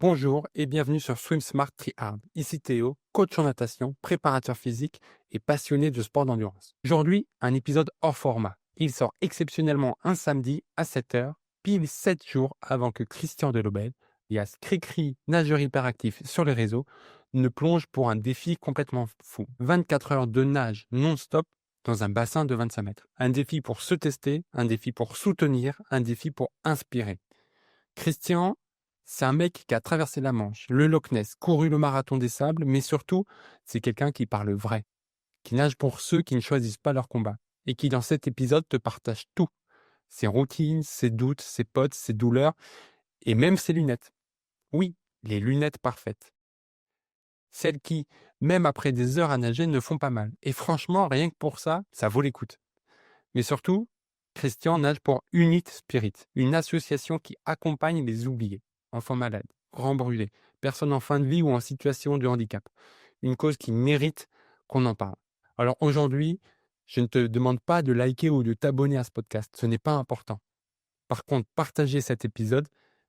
Bonjour et bienvenue sur Swim Smart Hard. Ici Théo, coach en natation, préparateur physique et passionné de sport d'endurance. Aujourd'hui, un épisode hors format. Il sort exceptionnellement un samedi à 7h, pile 7 jours avant que Christian Delobel, alias Cricri nageur hyperactif sur les réseaux, ne plonge pour un défi complètement fou. 24 heures de nage non-stop dans un bassin de 25 mètres. Un défi pour se tester, un défi pour soutenir, un défi pour inspirer. Christian, c'est un mec qui a traversé la Manche, le Loch Ness, couru le marathon des sables, mais surtout, c'est quelqu'un qui parle vrai, qui nage pour ceux qui ne choisissent pas leur combat, et qui dans cet épisode te partage tout. Ses routines, ses doutes, ses potes, ses douleurs, et même ses lunettes. Oui, les lunettes parfaites. Celles qui, même après des heures à nager, ne font pas mal. Et franchement, rien que pour ça, ça vaut l'écoute. Mais surtout, Christian nage pour Unit Spirit, une association qui accompagne les oubliés, enfants malades, grands brûlés, personnes en fin de vie ou en situation de handicap. Une cause qui mérite qu'on en parle. Alors aujourd'hui, je ne te demande pas de liker ou de t'abonner à ce podcast, ce n'est pas important. Par contre, partager cet épisode,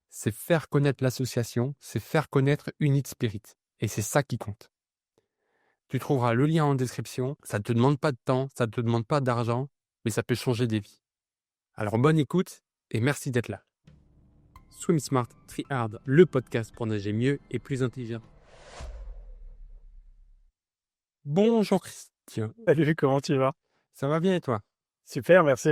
c'est faire connaître l'association, c'est faire connaître Unit Spirit. Et c'est ça qui compte. Tu trouveras le lien en description, ça ne te demande pas de temps, ça ne te demande pas d'argent, mais ça peut changer des vies. Alors bonne écoute et merci d'être là. Swim Smart Hard, le podcast pour nager mieux et plus intelligent. Bonjour Christian, Salut, comment tu vas? ça va bien et toi? Super, merci.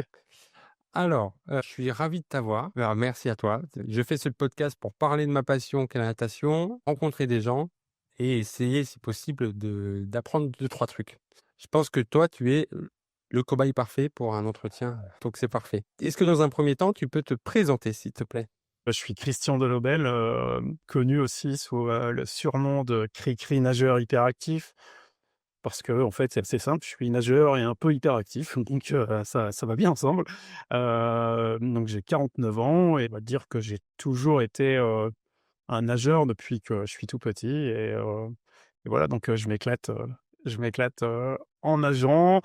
Alors, je suis ravi de t'avoir. Alors, merci à toi. Je fais ce podcast pour parler de ma passion qu'est la natation, rencontrer des gens et essayer, si possible, d'apprendre 2-3 trucs. Je pense que toi, tu es le cobaye parfait pour un entretien, donc c'est parfait. Est-ce que dans un premier temps, tu peux te présenter, s'il te plaît? Je suis Christian Delobel, connu aussi sous le surnom de Cricri nageur hyperactif, parce que en fait, c'est assez simple, je suis nageur et un peu hyperactif, donc ça va bien ensemble. Donc j'ai 49 ans et on va dire que j'ai toujours été, un nageur depuis que je suis tout petit et voilà, donc je m'éclate en nageant.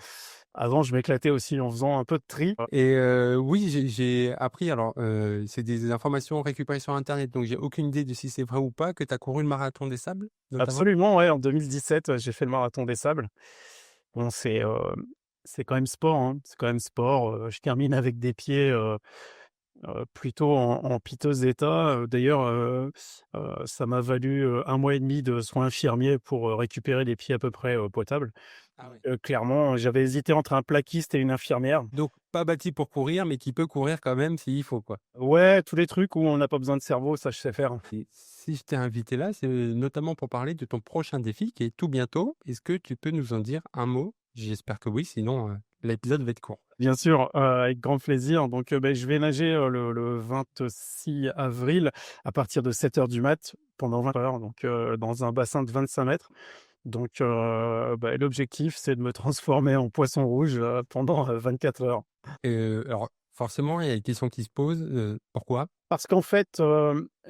Avant, je m'éclatais aussi en faisant un peu de tri. Et oui, j'ai appris, alors c'est des informations récupérées sur internet, donc j'ai aucune idée de si c'est vrai ou pas, que tu as couru le marathon des sables, notamment? Absolument, ouais, en 2017, j'ai fait le marathon des sables. Bon, c'est quand même sport, hein, c'est quand même sport, je termine avec des pieds, plutôt en piteux état, d'ailleurs, ça m'a valu, 1 mois et demi de soins infirmiers pour, récupérer les pieds à peu près, potables. Ah ouais. Clairement, j'avais hésité entre un plaquiste et une infirmière. Donc pas bâti pour courir, mais qui peut courir quand même s'il faut, quoi. Ouais, tous les trucs où on n'a pas besoin de cerveau, ça je sais faire. Et si je t'ai invité là, c'est notamment pour parler de ton prochain défi qui est tout bientôt. Est-ce que tu peux nous en dire un mot? J'espère que oui, sinon l'épisode va être court. Bien sûr, avec grand plaisir. Donc, je vais nager, le 26 avril à partir de 7 heures du mat pendant 20 heures, donc, dans un bassin de 25 mètres. Donc, l'objectif, c'est de me transformer en poisson rouge, pendant, 24 heures. Alors forcément, il y a une question qui se pose. Pourquoi? Parce qu'en fait,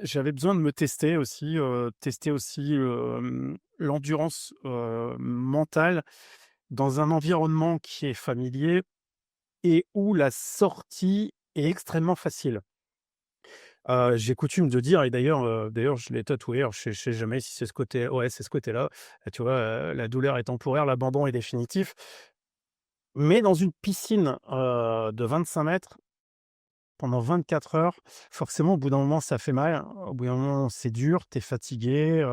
j'avais besoin de me tester aussi, l'endurance, mentale dans un environnement qui est familier et où la sortie est extrêmement facile. J'ai coutume de dire et d'ailleurs je l'ai tatoué, alors je sais jamais si c'est ce côté ouais, c'est ce côté-là, tu vois? La douleur est temporaire, l'abandon est définitif. Mais dans une piscine, de 25 mètres pendant 24 heures, forcément au bout d'un moment ça fait mal, hein. Au bout d'un moment c'est dur, tu es fatigué,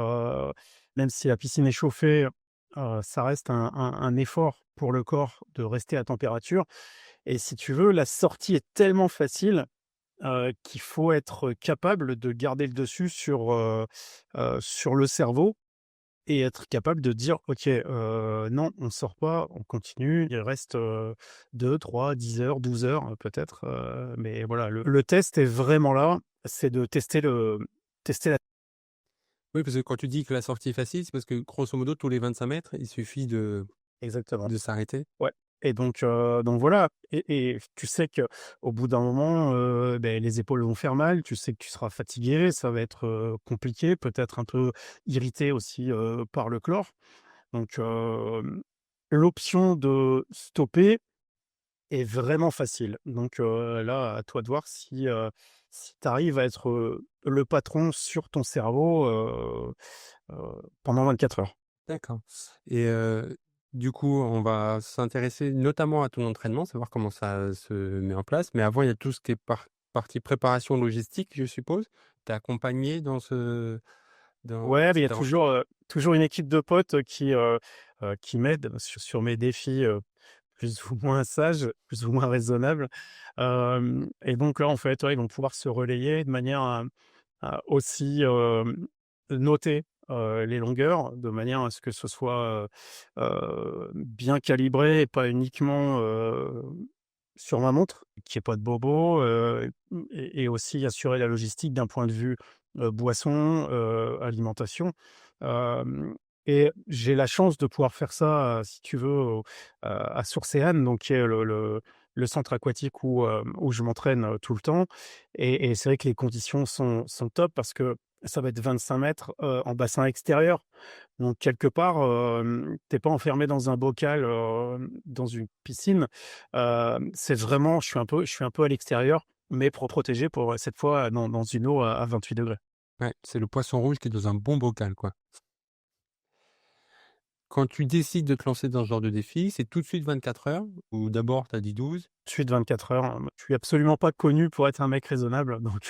même si la piscine est chauffée, ça reste un effort pour le corps de rester à température et si tu veux, la sortie est tellement facile qu'il faut être capable de garder le dessus sur le cerveau et être capable de dire: «OK, non, on sort pas, on continue». Il reste, 2-3, 10 heures, 12 heures, peut-être, mais voilà, le test est vraiment là, c'est de tester la Oui, parce que quand tu dis que la sortie est facile, c'est parce que grosso modo, tous les 25 mètres, il suffit exactement. de s'arrêter. Ouais et donc voilà et tu sais que au bout d'un moment, les épaules vont faire mal, tu sais que tu seras fatigué, ça va être, compliqué, peut-être un peu irrité aussi, par le chlore. Donc l'option de stopper est vraiment facile. Donc là, à toi de voir si, si tu arrives à être, le patron sur ton cerveau, pendant 24 heures. D'accord et du coup, on va s'intéresser notamment à ton entraînement, savoir comment ça se met en place. Mais avant, il y a tout ce qui est partie préparation logistique, je suppose? Tu es accompagné dans Ouais, mais il y a cette aventure? toujours une équipe de potes, qui m'aide sur mes défis, plus ou moins sages, plus ou moins raisonnables. Et donc là, en fait, ouais, ils vont pouvoir se relayer de manière à aussi, noter, les longueurs, de manière à ce que ce soit, bien calibré et pas uniquement, sur ma montre, qu'il y ait pas de bobos, et aussi assurer la logistique d'un point de vue, boisson, alimentation. Hem Et j'ai la chance de pouvoir faire ça, si tu veux, à Sourcéane, donc qui est le centre aquatique où je m'entraîne, tout le temps. Et c'est vrai que les conditions sont top parce que ça va être 25 mètres, en bassin extérieur. Donc quelque part, tu pas enfermé dans un bocal, dans une piscine. C'est vraiment je suis un peu à l'extérieur, mais protégé pour, cette fois, dans une eau à 28 degrés. Ouais, c'est le poisson rouge qui est dans un bon bocal, quoi. Quand tu décides de te lancer dans ce genre de défi, c'est tout de suite 24 heures ou d'abord tu as dit 12? Suite 24 heures, je suis absolument pas connu pour être un mec raisonnable, donc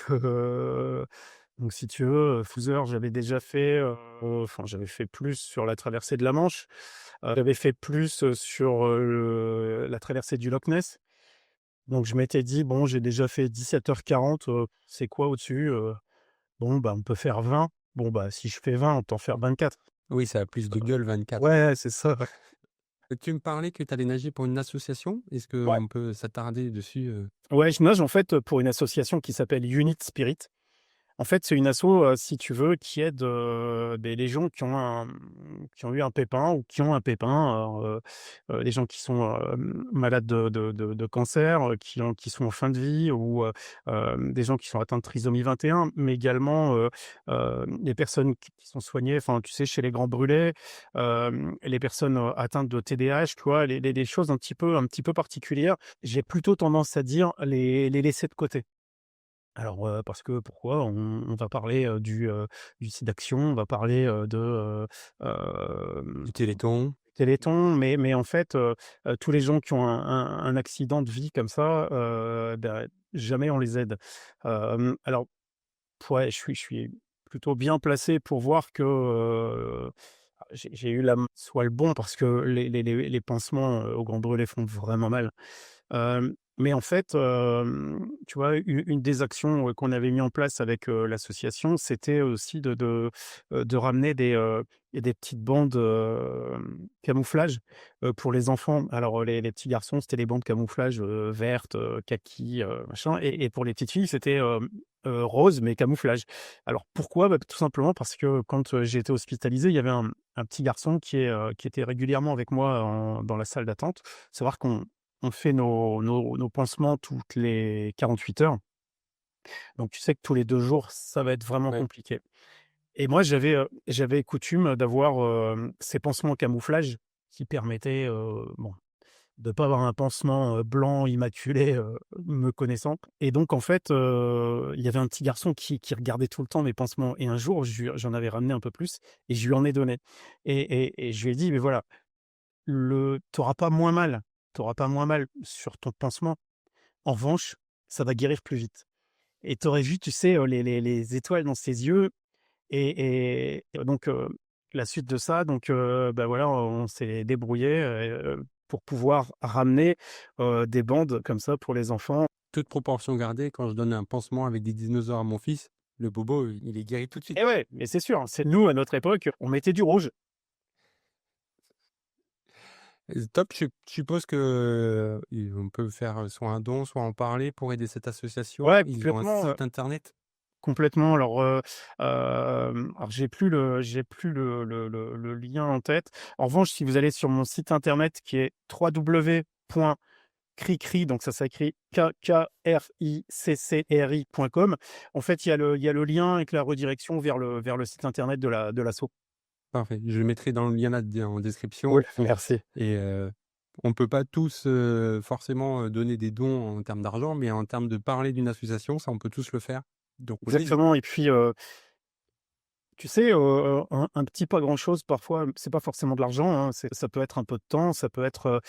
si tu veux, 12 heures, j'avais déjà fait, enfin j'avais fait plus sur la traversée de la Manche, j'avais fait plus, sur, la traversée du Loch Ness. Donc je m'étais dit: «Bon, j'ai déjà fait 17h40, c'est quoi au-dessus?» Bon, bah, on peut faire 20. Bon, bah, si je fais 20, autant faire 24. Oui, ça a plus de gueule 24. Ouais, c'est ça, ouais. Tu me parlais que tu allais nager pour une association. Est-ce Ouais. qu'on peut s'attarder dessus? Ouais, je nage en fait, pour une association qui s'appelle Unit Spirit. En fait, c'est une asso, si tu veux, qui aide, les gens qui ont eu un pépin ou qui ont un pépin. Alors, les gens qui sont, malades de cancer, qui sont en fin de vie ou, des gens qui sont atteints de trisomie 21, mais également, les personnes qui sont soignées, enfin, tu sais, chez les grands brûlés, les personnes, atteintes de TDAH, tu vois? Les choses un petit peu particulières. J'ai plutôt tendance à dire les laisser de côté. Alors, parce que pourquoi? On va parler, du site d'action, on va parler, Du hem, téléthon? Téléthon, mais en fait, tous les gens qui ont un accident de vie comme ça, bah, jamais on les aide. Alors, ouais, je suis plutôt bien placé pour voir que, j'ai eu la soit le bon parce que les pansements, au Grand Brûlé font vraiment mal. Mais en fait, tu vois, une des actions, qu'on avait mis en place avec, l'association, c'était aussi de ramener des petites bandes, camouflage, pour les enfants. Alors, les petits garçons, c'était les bandes camouflage, vertes, kaki, machin, et pour les petites filles, c'était, rose mais camouflage. Alors pourquoi? Bah, tout simplement parce que quand, j'ai été hospitalisé, il y avait un petit garçon qui était régulièrement avec moi dans la salle d'attente. Savoir qu'on on fait nos pansements toutes les 48 heures. Donc tu sais que tous les 2 jours, ça va être vraiment Ouais. compliqué. Et moi, j'avais coutume d'avoir, ces pansements camouflage qui permettaient, bon, de pas avoir un pansement, blanc immaculé, me connaissant. Et donc en fait, il y avait un petit garçon qui regardait tout le temps mes pansements, et un jour, j'en avais ramené un peu plus et je lui en ai donné. Et je lui ai dit: «Mais voilà, tu auras pas moins mal, tu auras pas moins mal sur ton pansement. En revanche, ça va guérir plus vite.» Et tu aurais vu, tu sais, les étoiles dans ses yeux. Et donc, la suite de ça, donc, bah, voilà, on s'est débrouillé, pour pouvoir ramener, des bandes comme ça pour les enfants. Toute proportion gardée, quand je donne un pansement avec des dinosaures à mon fils, le bobo, il est guéri tout de suite. Et ouais, mais c'est sûr, c'est nous, à notre époque, on mettait du rouge. Top, je suppose que, on peut faire, soit un don, soit en parler pour aider cette association. Ouais, Ils ont un complètement, site internet? complètement. Alors, alors j'ai plus le lien en tête. En revanche, si vous allez sur mon site internet qui est www.cricri, donc ça s'écrit KKRICCRI.com. En fait, il y a le lien avec la redirection vers le site internet de l'asso. Parfait, je le mettrai dans le lien là en description Oui, merci. et On peut pas tous, forcément, donner des dons en termes d'argent, mais en termes de parler d'une association, ça, on peut tous le faire. Donc n'hésite Exactement et puis, tu sais, un petit pas grand-chose parfois, c'est pas forcément de l'argent, hein, ça peut être un peu de temps, ça peut être,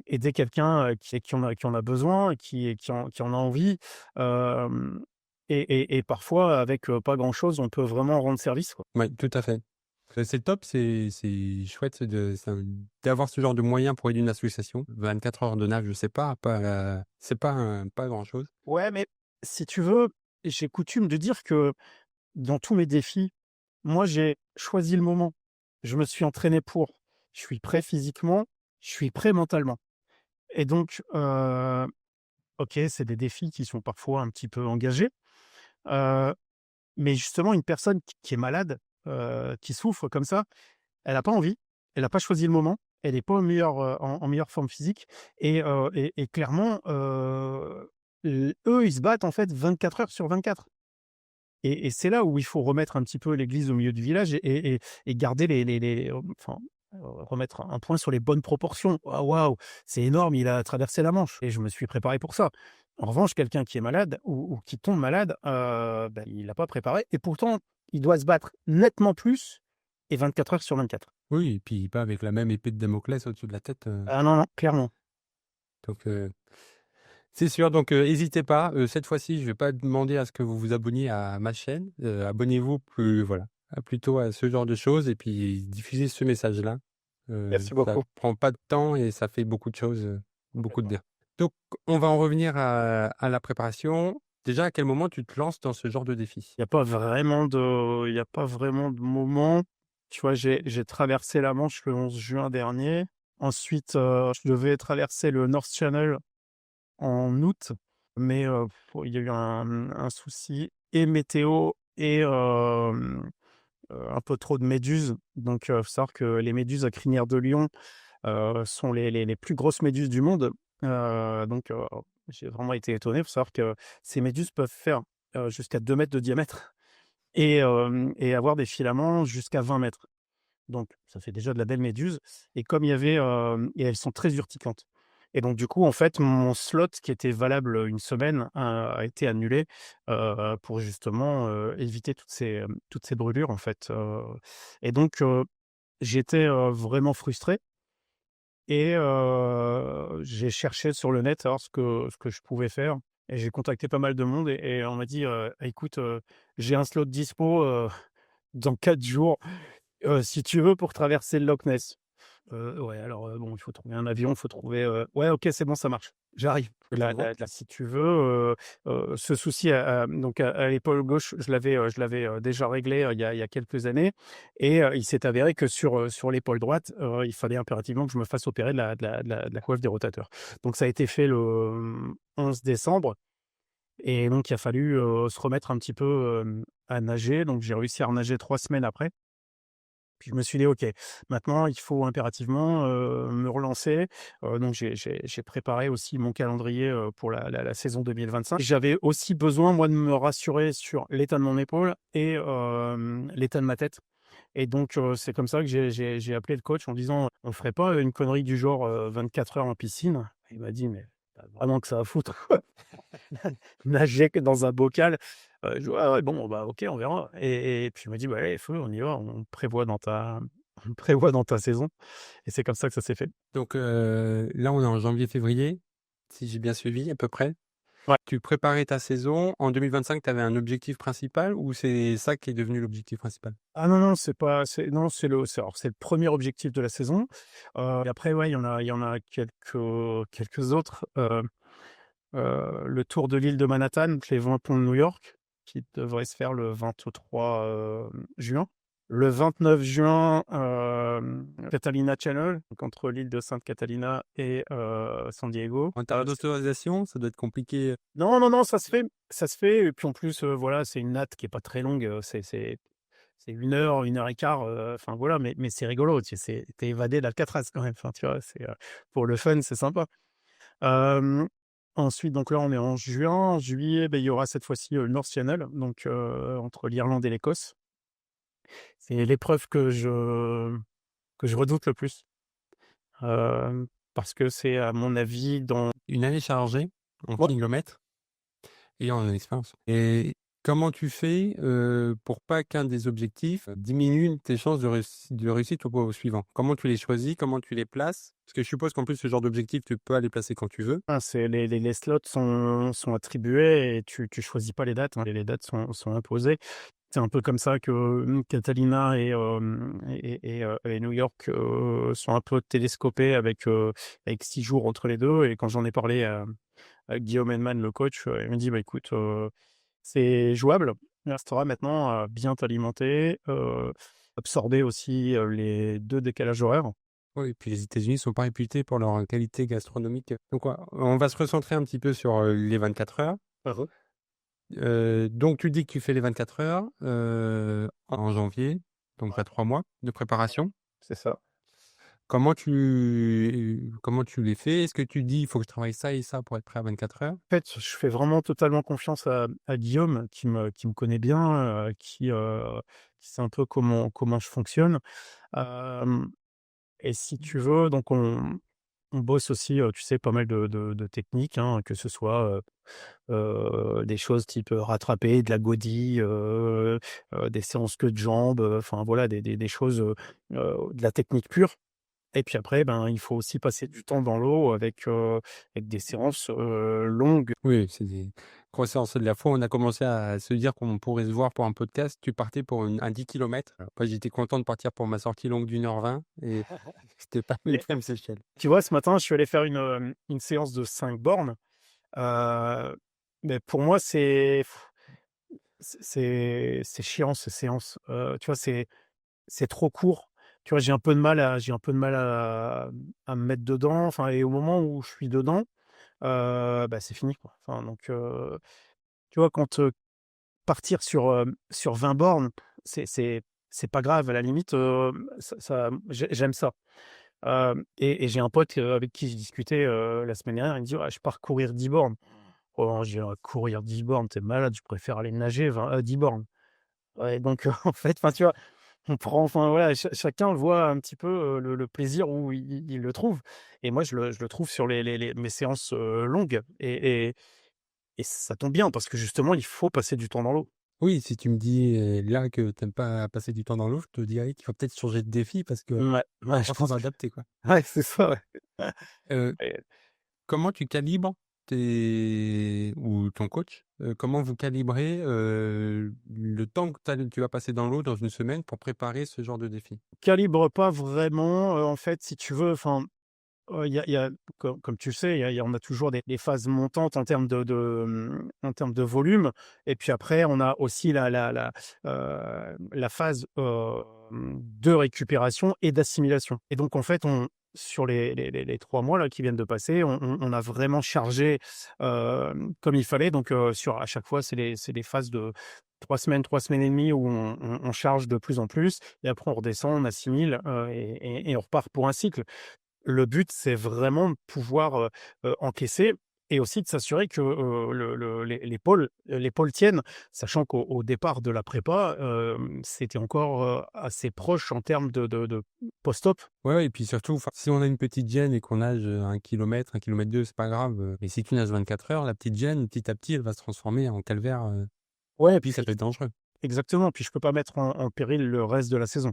aider quelqu'un, qui en a besoin, qui en a envie, hem et parfois avec, pas grand-chose, on peut vraiment rendre service, quoi. ouais, tout à fait. C'est top, c'est chouette d'avoir ce genre de moyens pour aider une association. 24 heures de nage, je sais pas, c'est pas grand-chose. Ouais, mais si tu veux, j'ai coutume de dire que dans tous mes défis, moi, j'ai choisi le moment. Je me suis entraîné pour. Je suis prêt physiquement, je suis prêt mentalement et donc OK, c'est des défis qui sont parfois un petit peu engagés, heu, mais justement une personne qui est malade, qui souffre comme ça, elle a pas envie, elle a pas choisi le moment, elle est pas en meilleure forme physique et clairement, eux, ils se battent en fait 24 heures sur 24 et c'est là où il faut remettre un petit peu l'église au milieu du village et garder enfin, remettre un point sur les bonnes proportions. Ah waouh, c'est énorme, il a traversé la Manche et je me suis préparé pour ça. En revanche, quelqu'un qui est malade ou qui tombe malade, il a pas préparé et pourtant, il doit se battre nettement plus et 24 heures sur 24. Oui et puis pas avec la même épée de Damoclès au-dessus de la tête, Ah non, non, clairement. donc c'est sûr, donc hésitez pas, cette fois-ci, je vais pas demander à ce que vous vous abonniez à ma chaîne, abonnez-vous voilà, plutôt à ce genre de choses et puis diffusez ce message-là. Merci Ça beaucoup. prend pas de temps et ça fait beaucoup de choses, beaucoup de Complètement. bien. Donc on va en revenir à la préparation. Déjà, à quel moment tu te lances dans ce genre de défi? Il y a pas vraiment de moment. Tu vois, j'ai traversé la Manche le 11 juin dernier. Ensuite, je devais traverser le North Channel en août, mais, il y a eu un souci et météo et un peu trop de méduses. Donc, faut savoir que les méduses à crinière de lion, sont les plus grosses méduses du monde. Donc, j'ai vraiment été étonné. Faut savoir que ces méduses peuvent faire, jusqu'à 2 mètres de diamètre et avoir des filaments jusqu'à 20 mètres. Donc ça fait déjà de la belle méduse et comme il y avait, et elles sont très urticantes et donc du coup, en fait, mon slot qui était valable, une semaine a été annulé, pour justement, éviter toutes ces brûlures, en fait, et donc j'étais, vraiment frustré et j'ai cherché sur le net, alors ce que je pouvais faire et j'ai contacté pas mal de monde et on m'a dit: «Écoute, j'ai un slot dispo, dans 4 jours, si tu veux pour traverser le Loch Ness». Ouais, alors, bon, il faut trouver un avion, il faut trouver, ouais, OK, c'est bon, ça marche. J'arrive. Là, si tu veux, ce souci donc à l'épaule gauche, je l'avais déjà réglé, il y a quelques années et il s'est avéré que sur l'épaule droite, il fallait impérativement que je me fasse opérer de la coiffe des rotateurs. Donc ça a été fait le, 11 décembre et donc il a fallu, se remettre un petit peu, à nager. Donc j'ai réussi à renager 3 semaines après. Puis je me suis dit: «OK, maintenant il faut impérativement, me relancer». Donc j'ai préparé aussi mon calendrier, pour la saison 2025. J'avais aussi besoin moi de me rassurer sur l'état de mon épaule et l'état de ma tête et donc c'est comme ça que j'ai appelé le coach en disant: «On ferait pas une connerie du genre, 24 heures en piscine?» Il m'a dit: «Mais tu as vraiment que ça à foutre, nager que dans un bocal». Je dis: «Ouais, ouais, bon, bah, OK, on verra» et puis il m'a dit: «Bah, allez, feu, on y va, on prévoit dans ta saison» et c'est comme ça que ça s'est fait. Donc là, on est en janvier-février, si j'ai bien suivi à peu près. Ouais. Tu préparais ta saison. En 2025, tu avais un objectif principal ou c'est ça qui est devenu l'objectif principal? Ah non, non, c'est pas c'est non, c'est le premier objectif de la saison, et après, ouais, il y en a quelques autres, le tour de l'île de Manhattan, les 20 ponts de New York, qui devrait se faire le 23, juin. Le 29 juin, Catalina Channel, donc entre l'île de Sainte Catalina et San Diego. En termes d'autorisation, ça doit être compliqué. Non, non, non, ça se fait et puis en plus, voilà, c'est une natte qui est pas très longue, c'est 1 heure et quart, enfin voilà, mais c'est rigolo, tu évadé d'Alcatraz quand même, enfin, tu vois? Pour le fun, c'est sympa. Hem, Ensuite, donc là, on est en juin. En juillet, beh, il y aura cette fois-ci, le North Channel, donc entre l'Irlande et l'Écosse. C'est l'épreuve que je redoute le plus. Hem, parce que c'est à mon avis dans Une année chargée en ouais, kilomètres et en expérience. Et comment tu fais, pour pas qu'un des objectifs diminue tes chances de réussite au suivant? Comment tu les choisis? Comment tu les places? Parce que je suppose qu'en plus ce genre d'objectif, tu peux aller placer quand tu veux. c'est les slots sont attribués et tu choisis pas les dates, hein, les dates sont imposées. C'est un peu comme ça que, Catalina et New York, sont un peu télescopés avec 6 jours entre les 2 et quand j'en ai parlé à Guillaume Henman, le coach, il m'a dit: «Bah, écoute, c'est jouable. Il restera maintenant à bien t'alimenter, absorber aussi, les 2 décalages horaires». Oui, et puis les États-Unis sont pas réputés pour leur qualité gastronomique. Donc on va se recentrer un petit peu sur, les 24 heures. Mmh. Donc tu dis que tu fais les 24 heures, en janvier, donc tu as 3 mois de préparation. C'est ça. Comment tu les fais? Est-ce que tu dis: «Il faut que je travaille ça et ça pour être prêt à 24 heures»? En fait, je fais vraiment totalement confiance à Guillaume qui me connaît bien, qui sait un peu comment je fonctionne. Hem Et si tu veux, donc on bosse aussi, tu sais, pas mal de techniques, hein, que ce soit, des choses type, rattraper de la godie, des séances queue de jambes, enfin voilà des choses, de la technique pure. Et puis après, ben, il faut aussi passer du temps dans l'eau avec des séances, longues. Oui, c'est des grosses séances. De la fois, on a commencé à se dire qu'on pourrait se voir pour un podcast. Tu partais pour un 10 kilomètres. Moi, j'étais content de partir pour ma sortie longue d'1h20 et c'était pas les Et mêmes échelles. tu vois, ce matin, je suis allé faire une séance de 5 bornes, heu, mais pour moi, c'est chiant ces séances, tu vois, c'est trop court. Tu vois, j'ai un peu de mal à me mettre dedans, enfin et au moment où je suis dedans, bah, c'est fini, quoi. Enfin donc tu vois, quand, partir sur 20 bornes, c'est pas grave. À la limite, j'aime ça. Et j'ai un pote, avec qui j'ai discuté, la semaine dernière, il me dit: «Ouais, je pars courir 10 bornes». Oh, j'ai dit: courir 10 bornes, tu es malade, je préfère aller nager 10 bornes». Ouais, donc en fait, enfin, tu vois? On prend enfin voilà, chacun voit un petit peu, le plaisir où il le trouve et moi je le trouve sur les mes séances, longues et ça tombe bien parce que justement il faut passer du temps dans l'eau. Oui, si tu me dis, là que tu aimes pas passer du temps dans l'eau, je te dirais qu'il faut peut-être changer de défi parce que Ouais, ouais, je quand ça pense va que adapter, quoi. ouais, c'est ça, ouais. Heu, Et comment tu calibres tes ou ton coach, comment vous calibrez, le temps que tu vas passer dans l'eau dans une semaine pour préparer ce genre de défi? calibre pas vraiment, en fait, si tu veux, enfin, il y a comme tu le sais, on a toujours des phases montantes en termes de volume et puis après on a aussi la phase, de récupération et d'assimilation et donc en fait, on sur les 3 mois là qui viennent de passer, on a vraiment chargé, comme il fallait donc sur à chaque fois, c'est des phases de 3 semaines et demie où on charge de plus en plus et après on redescend, on assimile, et on repart pour un cycle. Le but, c'est vraiment de pouvoir, encaisser et aussi de s'assurer que, l'épaule tienne, sachant qu'au départ de la prépa, c'était encore, assez proche en termes de post-op. Ouais, ouais et puis surtout, enfin, si on a une petite gêne et qu'on nage, 1 kilomètre, 1 kilomètre 2, c'est pas grave, mais si tu nages 24 heures, la petite gêne, petit à petit, elle va se transformer en calvaire, Ouais, puis ça puis peut être dangereux. exactement, puis je peux pas mettre en péril le reste de la saison.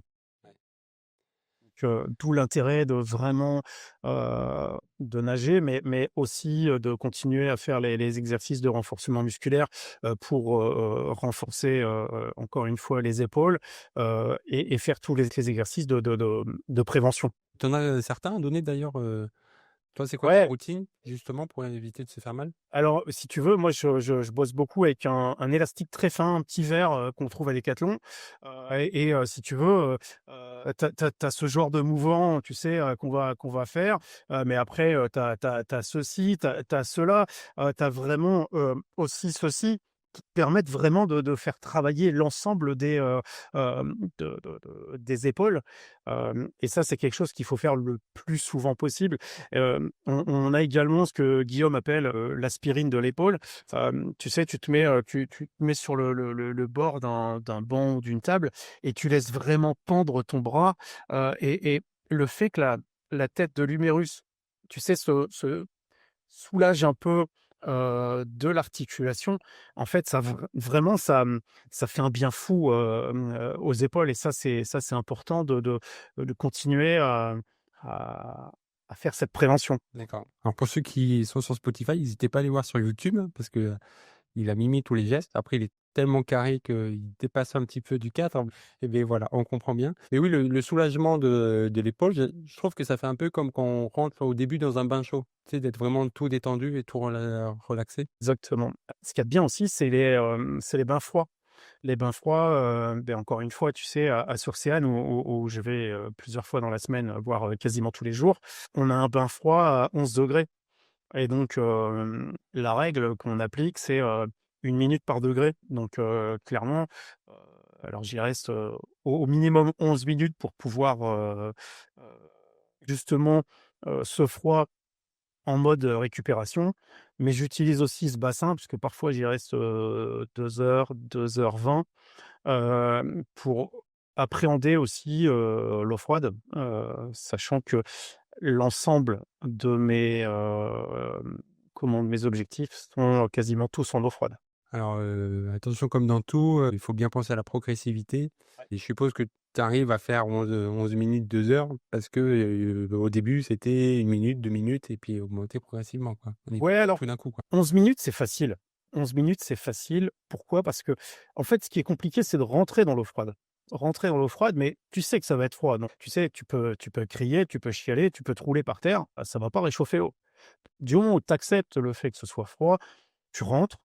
D'où l'intérêt de vraiment, de nager, mais aussi, de continuer à faire les exercices de renforcement musculaire, pour, renforcer, encore une fois les épaules, et faire tous les exercices de prévention. Tu en as, certains à donner d'ailleurs, toi, c'est quoi ta Ouais. routine, justement, pour éviter de se faire mal? Alors, si tu veux, moi, je bosse beaucoup avec un élastique très fin, un petit verre, qu'on trouve à Decathlon, si tu veux, tu as ce genre de mouvement, tu sais, qu'on va faire, mais après, tu as ceci, tu as cela, tu as vraiment, aussi ceci qui te permettent vraiment de faire travailler l'ensemble des épaules, et ça, c'est quelque chose qu'il faut faire le plus souvent possible. On a également ce que Guillaume appelle, l'aspirine de l'épaule. Tu sais, tu te mets sur le bord d'un banc ou d'une table et tu laisses vraiment pendre ton bras, et le fait que la tête de l'humérus tu sais, ce soulage un peu, de l'articulation. En fait, vraiment ça fait un bien fou, aux épaules et ça c'est important de continuer à à faire cette prévention. D'accord. Alors pour ceux qui sont sur Spotify, n'hésitez pas à aller voir sur YouTube parce que il a mimé tous les gestes. Après, il est tellement carré qu'il dépasse un petit peu du cadre. Et bien voilà, on comprend bien. Mais oui, le soulagement de l'épaule, je trouve que ça fait un peu comme quand on rentre au début dans un bain chaud. Tu sais, d'être vraiment tout détendu et tout relaxé. Exactement. Ce qu'il y a de bien aussi, c'est les bains froids. Les bains froids, encore une fois, tu sais, à Surséane où je vais, plusieurs fois dans la semaine, voire, quasiment tous les jours, on a un bain froid à 11 degrés. Et donc, la règle qu'on applique, c'est, 1 minute par degré. Donc, clairement, heu, alors j'y reste, au minimum 11 minutes pour pouvoir, heu, justement, ce froid en mode, récupération. Mais j'utilise aussi ce bassin puisque parfois j'y reste, 2 heures, 2h20, pour appréhender aussi, l'eau froide, sachant que l'ensemble de de mes objectifs sont quasiment tous en eau froide. Alors, attention comme dans tout, il faut bien penser à la progressivité Ouais. et je suppose que tu arrives à faire 11 minutes, 2 heures parce que, au début, c'était 1 minute, 2 minutes et puis augmenter progressivement, quoi. On est Ouais, alors tout d'un coup, quoi. 11 minutes, c'est facile. 11 minutes, c'est facile. Pourquoi? Parce que en fait, ce qui est compliqué, c'est de rentrer dans l'eau froide. Rentrer dans l'eau froide, mais tu sais que ça va être froid, donc tu sais, tu peux crier, tu peux chialer, tu peux te rouler par terre, ça va pas réchauffer l'eau. Du moment où tu acceptes le fait que ce soit froid, tu rentres.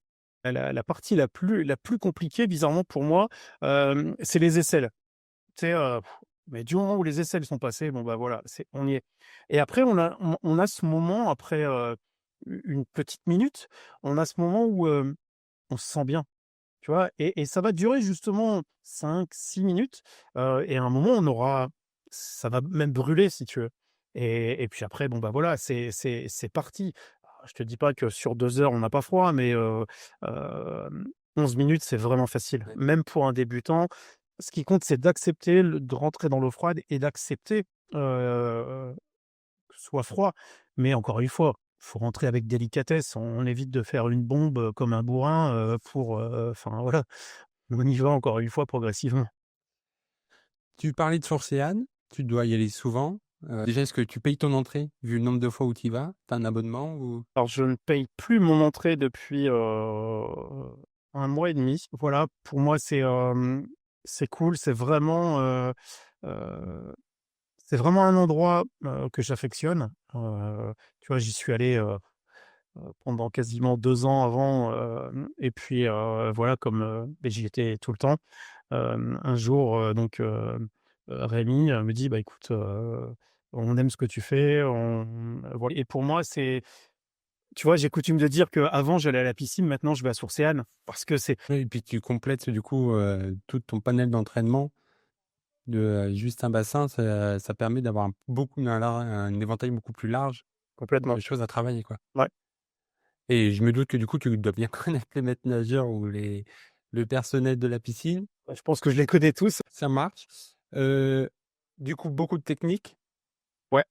La partie la plus compliquée bizarrement pour moi, c'est les aisselles. Tu sais, mais du moment où les aisselles sont passées, bon, bah, voilà, on y est. Et après on a ce moment après, une petite minute, on a ce moment où, on se sent bien, tu vois? Et ça va durer justement 5, 6 minutes, et à un moment ça va même brûler si tu veux. Et puis après, bon, bah, voilà, c'est parti. Alors, je te dis pas que sur 2 heures on n'a pas froid, mais, hem, 11 minutes, c'est vraiment facile. Ouais. Même pour un débutant, ce qui compte, c'est d'accepter de rentrer dans l'eau froide et d'accepter, que ce soit froid. Mais encore une fois, faut rentrer avec délicatesse. On évite de faire une bombe, comme un bourrin, enfin voilà. On y va encore une fois progressivement. Tu parlais de Sourcéane, tu dois y aller souvent. Déjà, est-ce que tu payes ton entrée vu le nombre de fois où tu y vas? Tu as un abonnement ou? Alors je ne paye plus mon entrée depuis, 1 mois et demi. Voilà, pour moi c'est cool, heu, c'est vraiment un endroit, que j'affectionne. Tu vois, j'y suis allé, pendant quasiment 2 ans avant, et puis, voilà comme, beh, j'y étais tout le temps. Un jour, Rémi, me dit: «Bah, écoute, on aime ce que tu fais, voilà». Et pour moi, tu vois, j'ai coutume de dire qu'avant j'allais à la piscine, maintenant je vais à Sourcéane parce que c'est Oui et puis tu complètes du coup, tout ton panel d'entraînement de, juste un bassin, ça permet d'avoir un éventail beaucoup plus large complètement. de choses à travailler, quoi. Ouais. Et je me doute que du coup, tu dois bien connaître les maîtres nageurs ou le personnel de la piscine. Bah, je pense que je les connais tous. Ça marche. Heu, du coup, beaucoup de techniques, Ouais, de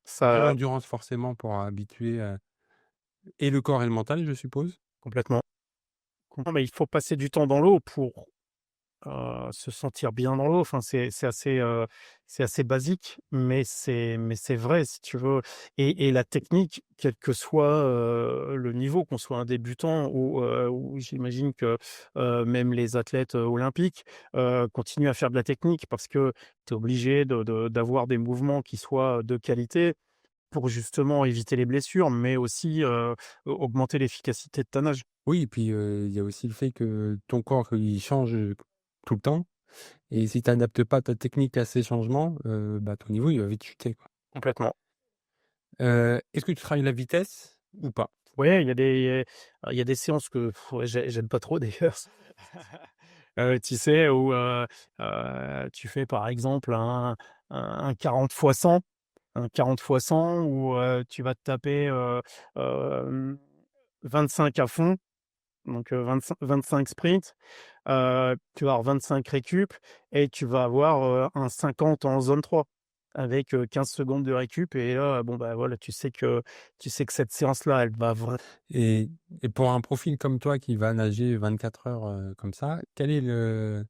ça l'endurance forcément pour habituer, et le corps et le mental, je suppose? complètement. Mais il faut passer du temps dans l'eau pour se sentir bien dans l'eau, enfin, c'est assez basique, mais c'est vrai si tu veux. Et la technique, quel que soit, le niveau, qu'on soit un débutant ou j'imagine que, même les athlètes, olympiques, continuent à faire de la technique parce que tu es obligé d'avoir des mouvements qui soient de qualité pour justement éviter les blessures, mais aussi, augmenter l'efficacité de ta nage. Oui et puis, il y a aussi le fait que ton corps, il change, tout le temps et si tu adaptes pas ta technique à ces changements, bah, ton niveau, il va vite chuter, quoi. Complètement. Est-ce que tu travailles la vitesse ou pas? Ouais, il y a des séances que ouais, j'aime pas trop d'ailleurs. Tu sais, où, tu fais par exemple un 40 fois 100, un 40 fois 100 où, tu vas te taper, hem, 25 à fond, donc 25 sprints, tu vas avoir 25 récup et tu vas avoir, un 50 en zone 3. avec, 15 secondes de récup et là, bon, bah, voilà, tu sais que cette séance-là, elle va vra Et et pour un profil comme toi qui va nager 24 heures, comme ça, quel est le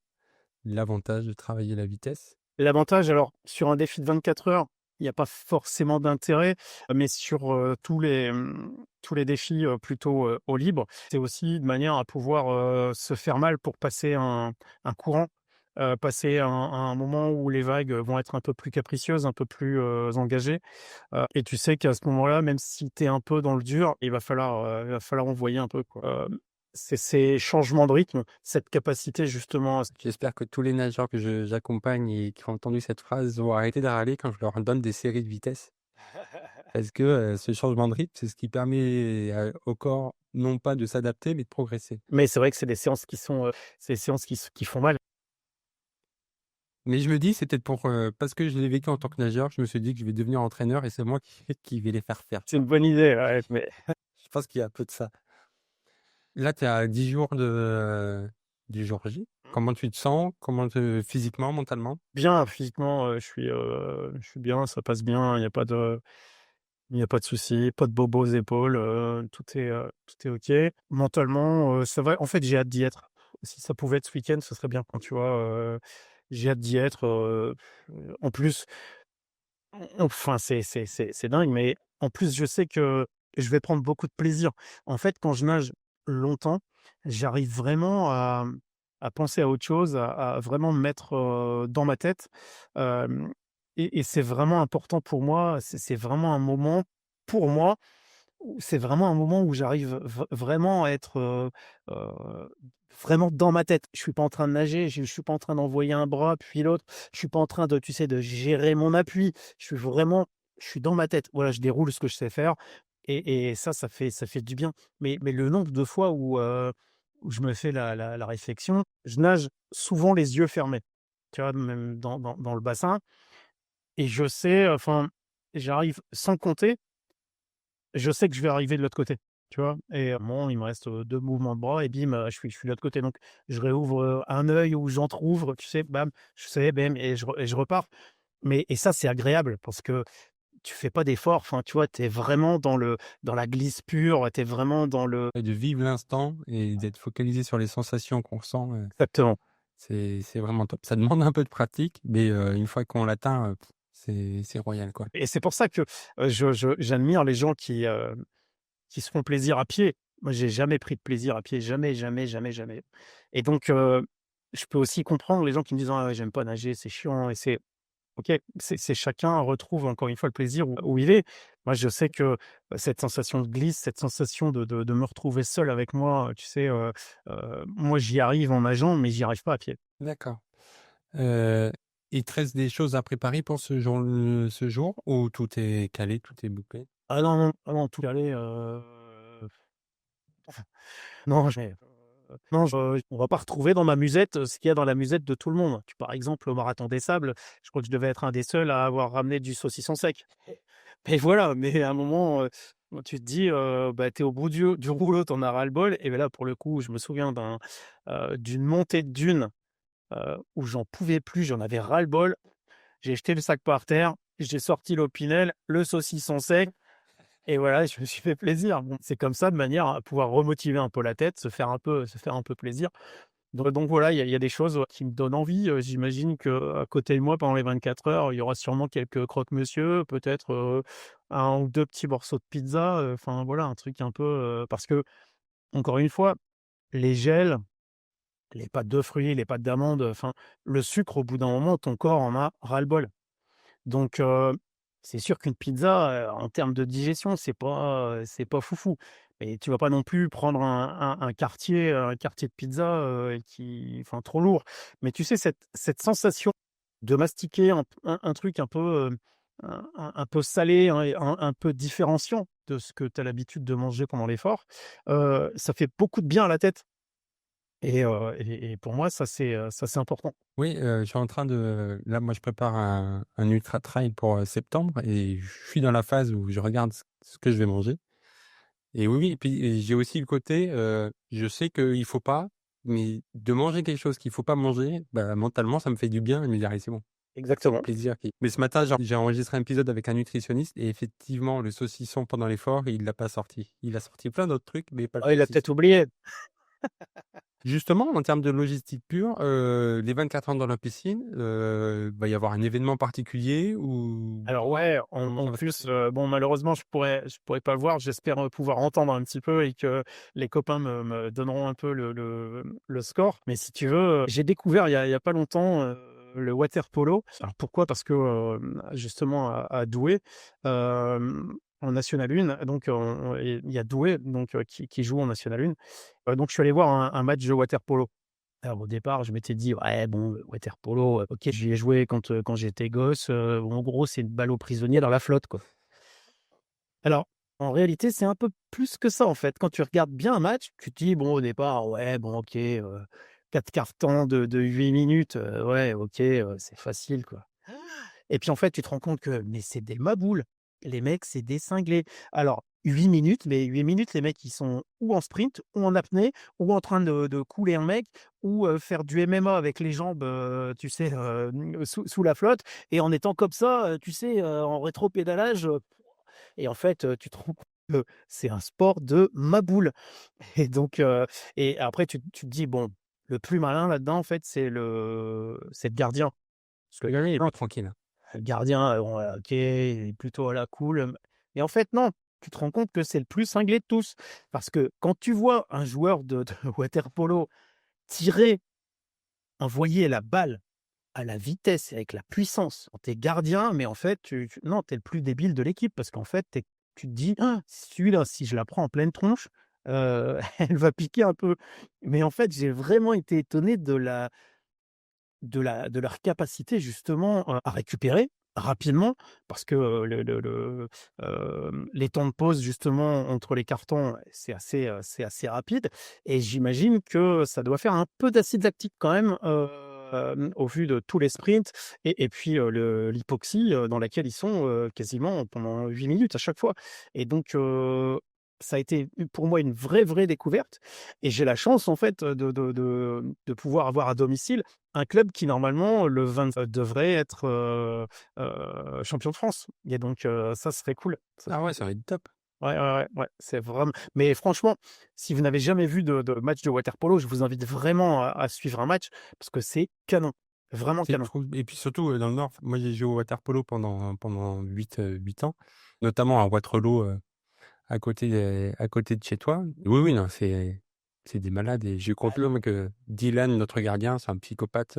l'avantage de travailler la vitesse? l'avantage alors sur un défi de 24 heures, il y a pas forcément d'intérêt, mais sur, tous les défis, plutôt, eau libre, c'est aussi de manière à pouvoir, se faire mal pour passer un courant, passer un moment où les vagues vont être un peu plus capricieuses, un peu plus, engagées, et tu sais qu'à ce moment-là, même si tu es un peu dans le dur, il va falloir envoyer un peu, quoi. C'est ces changements de rythme, cette capacité justement à J'espère que tous les nageurs que j'accompagne et qui ont entendu cette phrase vont arrêter de râler quand je leur donne des séries de vitesse. Parce que, ce changement de rythme, c'est ce qui permet, au corps, non pas de s'adapter, mais de progresser. mais c'est vrai que c'est des séances qui sont, c'est des séances qui font mal. Mais je me dis, c'est peut-être pour, parce que je l'ai vécu en tant que nageur, je me suis dit que je vais devenir entraîneur et c'est moi qui vais les faire faire. C'est une bonne idée, ouais, mais Je pense qu'il y a un peu de ça. Là, tu es à 10 jours du jour J. Comment tu te sens? Comment te physiquement, mentalement? bien physiquement, je suis bien, ça passe bien, il y a pas de souci, pas de bobos aux épaules, tout est OK. Mentalement, ça va. En fait, j'ai hâte d'y être. Si ça pouvait être ce week-end, ce serait bien, tu vois? J'ai hâte d'y être, en plus, enfin, c'est dingue, mais en plus, je sais que je vais prendre beaucoup de plaisir. En fait, quand je nage longtemps, j'arrive vraiment à penser à autre chose, à vraiment me mettre, dans ma tête, hem et c'est vraiment important pour moi. C'est vraiment un moment, pour moi, c'est vraiment un moment où j'arrive vraiment à être, vraiment dans ma tête. Je suis pas en train de nager, je suis pas en train d'envoyer un bras puis l'autre. Je suis pas en train de, tu sais, de gérer mon appui. Je suis dans ma tête. Voilà, je déroule ce que je sais faire et ça fait du bien. Mais le nombre de fois où je me fais la réflexion, je nage souvent les yeux fermés, tu vois? Même dans le bassin et je sais, enfin, j'arrive sans compter, je sais que je vais arriver de l'autre côté, tu vois? Et bon, il me reste, 2 mouvements de bras et bim, je suis de l'autre côté. Donc je réouvre, un œil ou j'entrouvre, tu sais? Bam, je sais, bam et je repars. Mais et ça, c'est agréable parce que tu fais pas d'effort, enfin, tu vois? Tu es vraiment dans la glisse pure, tu es vraiment dans le Et de vivre l'instant et d'être focalisé sur les sensations qu'on ressent, exactement. c'est vraiment top. Ça demande un peu de pratique, mais une fois qu'on l'atteint, c'est royal, quoi. Et c'est pour ça que, j'admire les gens qui se font plaisir à pied. Moi, j'ai jamais pris de plaisir à pied, jamais, jamais, jamais, jamais. Et donc, je peux aussi comprendre les gens qui me disent: «Ah ouais, j'aime pas nager, c'est chiant» et c'est OK, c'est chacun retrouve encore une fois le plaisir où il est. Moi, je sais que, cette sensation de glisse, cette sensation de me retrouver seul avec moi, tu sais, moi, j'y arrive en nageant, mais j'y arrive pas à pied. D'accord. Il te reste des choses à préparer pour ce jour ou tout est calé, tout est bouclé? Ah non, non, ah non, tout aller, non, non, je on va pas retrouver dans ma musette, ce qu'il y a dans la musette de tout le monde. Tu par exemple, au marathon des sables, je crois que je devais être un des seuls à avoir ramené du saucisson sec. Mais voilà, mais à un moment, tu te dis, bah, tu es au bout du rouleau, tu en as ras-le-bol et ben là, pour le coup, je me souviens d'une montée de dunes, où j'en pouvais plus, j'en avais ras-le-bol. J'ai jeté le sac par terre, j'ai sorti l'Opinel, le saucisson sec et voilà, je me suis fait plaisir. Bon, c'est comme ça, de manière à pouvoir remotiver un peu la tête, se faire un peu plaisir. Donc voilà, il y a des choses, qui me donnent envie, j'imagine qu'à côté de moi, pendant les 24 heures, il y aura sûrement quelques croque-monsieur, peut-être, 1 ou 2 petits morceaux de pizza, enfin voilà, un truc un peu, parce que encore une fois, les gels, les pâtes de fruits, les pâtes d'amandes, enfin, le sucre, au bout d'un moment, ton corps en a ras-le-bol. Donc c'est sûr qu'une pizza, en termes de digestion, c'est pas foufou. Mais tu vas pas non plus prendre un quartier de pizza, qui enfin trop lourd. Mais tu sais cette sensation de mastiquer un truc un peu, un peu salé, hein, et un peu différenciant de ce que tu as l'habitude de manger pendant l'effort, ça fait beaucoup de bien à la tête et pour moi ça c'est important. Oui, je suis en train de là, moi, je prépare un ultra trail pour, septembre et je suis dans la phase où je regarde ce que je vais manger et oui, oui et puis et j'ai aussi le côté, je sais qu'il faut pas, mais de manger quelque chose qu'il faut pas manger, bah, mentalement, ça me fait du bien et me dire: «Allez, c'est bon». Exactement. plaisir qui mais ce matin, j'ai enregistré un épisode avec un nutritionniste et effectivement, le saucisson pendant l'effort, il l'a pas sorti. Il a sorti plein d'autres trucs, mais pas le Ah, il a saucisson. peut-être oublié. Justement, en termes de logistique pure, les 24 heures dans la piscine, va y avoir un événement particulier ou Alors ouais, comment ça en va se plus, passer? bon malheureusement je pourrais pas le voir. J'espère, pouvoir entendre un petit peu et que les copains me donneront un peu le score. Mais si tu veux, j'ai découvert il y a pas longtemps, le water polo. Alors pourquoi? Parce que, justement à Douai, en National 1, donc il y a Douai donc qui joue en National 1. Donc je suis allé voir un match de water polo. Alors au départ, je m'étais dit: «Ouais bon, le water polo, OK, j'y ai joué quand j'étais gosse, en gros, c'est une balle aux prisonniers dans la flotte, quoi». Alors, en réalité, c'est un peu plus que ça, en fait. Quand tu regardes bien un match, tu te dis: «Bon, au départ, ouais, bon, OK, 4 quarts-temps de 8 minutes, ouais, OK, c'est facile, quoi». Et puis, en fait, tu te rends compte que mais c'est des maboules. Les mecs, c'est des cinglés. Alors 8 minutes, mais 8 minutes, les mecs, ils sont ou en sprint, ou en apnée, ou en train de couler un mec, ou faire du MMA avec les jambes, tu sais, sous la flotte et en étant comme ça, tu sais, en rétropédalage, et en fait, tu te rends compte que c'est un sport de maboule et donc et après tu te dis: «Bon, le plus malin là-dedans, en fait, c'est le gardien». Parce que Le gars, il est pas tranquille. le gardien, bon, OK, il est plutôt à la cool, et en fait non, tu te rends compte que c'est le plus cinglé de tous. Parce que quand tu vois un joueur de water polo tirer, envoyer la balle à la vitesse et avec la puissance, quand tu es gardien, mais en fait, tu non, tu es le plus débile de l'équipe parce qu'en fait, tu te dis: «Ah, celui-là, si je la prends en pleine tronche, elle va piquer un peu». Mais en fait, j'ai vraiment été étonné de leur capacité justement, à récupérer rapidement parce que, les temps de pause justement entre les cartons, c'est assez rapide et j'imagine que ça doit faire un peu d'acide lactique quand même, au vu de tous les sprints et puis, l'hypoxie, dans laquelle ils sont, quasiment pendant 8 minutes à chaque fois et donc ça a été pour moi une vraie découverte et j'ai la chance en fait, de pouvoir avoir à domicile un club qui normalement le 20 devrait être, champion de France et donc ça serait cool. Ça Ah ouais, serait ça cool. va être top. Ouais, c'est vraiment mais franchement, si vous n'avez jamais vu de match de water polo, je vous invite vraiment à suivre un match parce que c'est canon, vraiment C'est canon. trop et puis surtout, dans le Nord, moi j'ai joué au water polo pendant 8 ans, notamment à Wattrelos, à côté de chez toi. Oui, oui, non, c'est des malades et je Ah confirme que Dylan, notre gardien, c'est un psychopathe,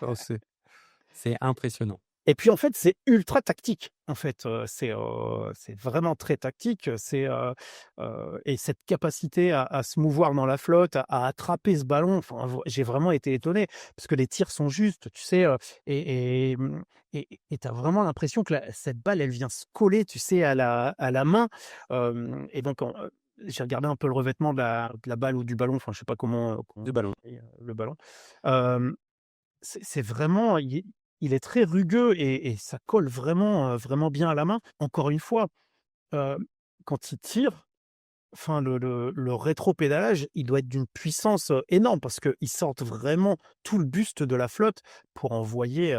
oh, c'est impressionnant. et puis, en fait, c'est ultra tactique. En fait, c'est vraiment très tactique, et cette capacité à se mouvoir dans la flotte, à attraper ce ballon, enfin, j'ai vraiment été étonné parce que les tirs sont justes, tu sais, et tu as vraiment l'impression que la cette balle, elle vient se coller, tu sais, à la main, et donc j'ai regardé un peu le revêtement de la balle ou du ballon, enfin, je sais pas comment De on ballon. dit, le ballon. Hem c'est vraiment il est très rugueux et ça colle vraiment, vraiment bien à la main. Encore une fois, heu, quand il tire, enfin le rétropédalage, il doit être d'une puissance, énorme parce qu'ils sortent vraiment tout le buste de la flotte pour envoyer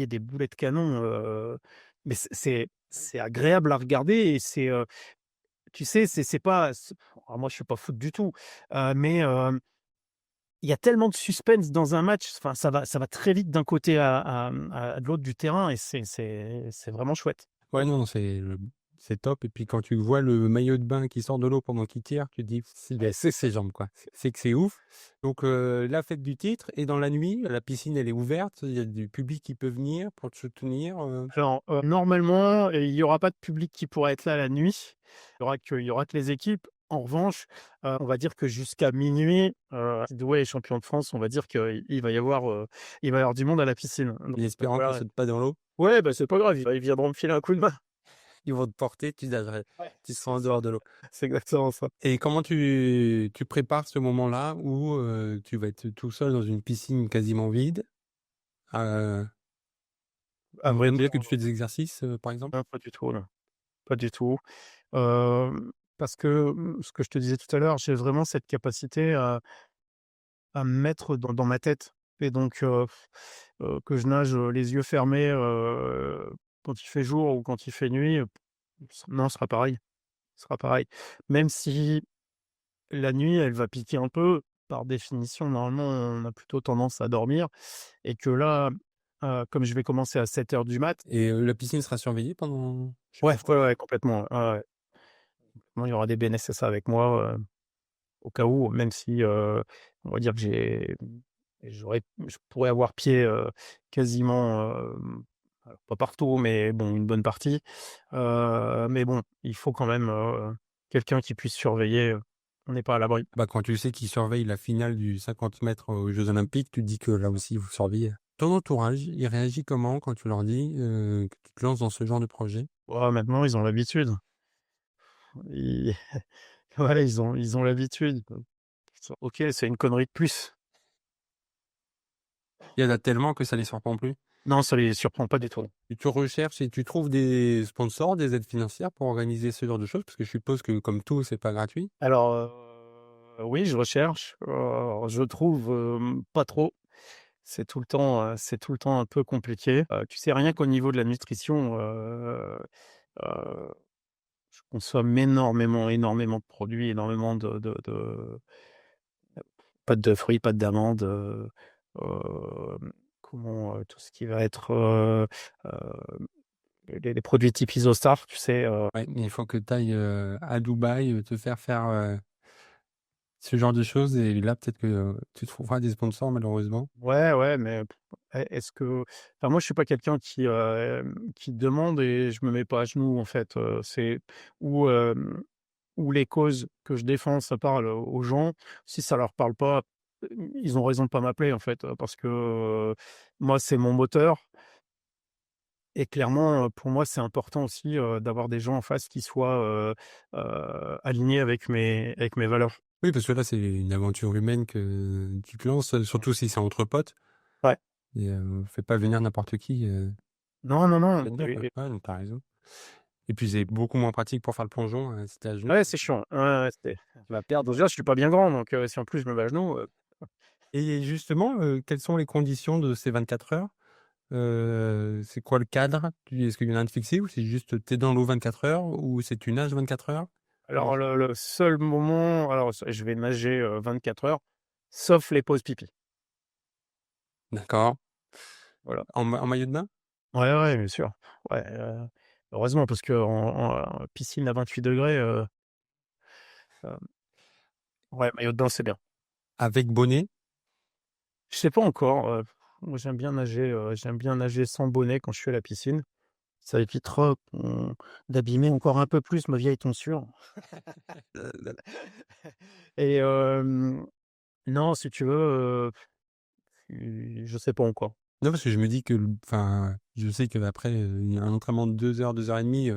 des boulets de canon, mais c'est agréable à regarder et tu sais, c'est pas alors moi je suis pas foot du tout, mais il y a tellement de suspense dans un match, enfin ça va très vite d'un côté à de l'autre du terrain et c'est vraiment chouette. Ouais, non, c'est top et puis quand tu vois le maillot de bain qui sort de l'eau pendant qu'il tire, tu te dis: Ouais. C'est ses jambes, quoi». C'est que c'est ouf. Donc la fête du titre et dans la nuit, la piscine, elle est ouverte, il y a du public qui peut venir pour te soutenir, Alors, normalement, il y aura pas de public qui pourra être là la nuit. Il y aura que les équipes. En revanche, on va dire que jusqu'à minuit, si Douai est champion de France, on va dire qu'il va y avoir du monde à la piscine. Donc en espérant qu'on voilà. saute pas dans l'eau. Ouais, bah, c'est pas grave, ils viendront me filer un coup de main. Ils vont te porter, Ouais, tu seras c'est en ça. dehors de l'eau. C'est exactement ça. Et comment tu prépares ce moment-là où, tu vas être tout seul dans une piscine quasiment vide? Heu, À on vrai peut dire, dire que tu fais des exercices, par exemple? non, pas du tout, non, pas du tout. Parce que, ce que je te disais tout à l'heure, j'ai vraiment cette capacité à me mettre dans ma tête. et donc que je nage, les yeux fermés, quand il fait jour ou quand il fait nuit, non, ce sera pareil, ce sera pareil. Même si la nuit, elle va piquer un peu, par définition, normalement, on a plutôt tendance à dormir et que là, comme je vais commencer à 7 heures du mat. Et la piscine sera surveillée pendant je sais Ouais, pas ouais, ouais, complètement, ouais, ouais, ouais. Moi, il y aura des BNSS avec moi, au cas où, même si, on va dire que je pourrais avoir pied, quasiment, alors pas partout, mais bon, une bonne partie. Mais bon, il faut quand même, quelqu'un qui puisse surveiller, on n'est pas à l'abri. bah, quand tu sais qu'ils surveillent la finale du 50 mètres aux Jeux olympiques, tu te dis que là aussi, vous surveillez. Ton entourage, il réagit comment quand tu leur dis, que tu te lances dans ce genre de projet? Ouais, maintenant, ils ont l'habitude. Ils voilà, ils ont l'habitude. OK, c'est une connerie de plus. Il y en a tellement que ça les surprend plus? Non, ça les surprend pas du tout. Et tu recherches et tu trouves des sponsors, des aides financières pour organiser ce genre de choses? Parce que je suppose que comme tout, c'est pas gratuit? Alors, oui, je recherche, je trouve, pas trop. C'est tout le temps un peu compliqué. Tu sais, rien qu'au niveau de la nutrition, heu, je consomme énormément, énormément de produits, énormément de pâtes de fruits, pâtes d'amandes, tout ce qui va être, les produits type Isostar, tu sais, Ouais, mais il faut que tu ailles, à Dubaï, te faire, ce genre de choses et là, peut-être que, tu trouveras des sponsors malheureusement. ouais, ouais, mais est-ce que enfin, moi, je suis pas quelqu'un qui demande et je me mets pas à genoux, en fait, c'est où, où les causes que je défends, ça parle aux gens. Si ça leur parle pas, ils ont raison de pas m'appeler, en fait, parce que, moi, c'est mon moteur et clairement, pour moi, c'est important aussi, d'avoir des gens en face qui soient, alignés avec mes valeurs. Oui, parce que là, c'est une aventure humaine que tu te lances, surtout si c'est entre potes Ouais. et fais pas venir n'importe qui, Non, non, non, là-dedans, quoi. Ouais, donc tu raison et puis c'est beaucoup moins pratique pour faire le plongeon, si tu à genoux. ouais, c'est chiant. Ouais, ouais, tu vas perdre déjà, je suis pas bien grand, donc si en plus je me mets à genoux, Et justement, quelles sont les conditions de ces 24 heures? C'est quoi le cadre? Est-ce qu'il y en a un de fixé ou c'est juste tu es dans l'eau 24 heures ou c'est tu nages 24 heures? Comment alors le seul moment alors je vais nager, 24 heures, sauf les pauses pipi. d'accord. Voilà. En maillot de bain? Ouais, ouais, bien sûr. Ouais, heureusement parce qu'en piscine à 28 degrés, ouais, maillot de bain, c'est bien. Avec bonnet? Je sais pas encore, moi j'aime bien nager sans bonnet quand je suis à la piscine. Ça évitera d'abîmer encore un peu plus ma vieille tonsure et non, si tu veux, je sais pas encore. Non, parce que je me dis que enfin, je sais qu'après, il y a un entraînement de 2 heures et demie,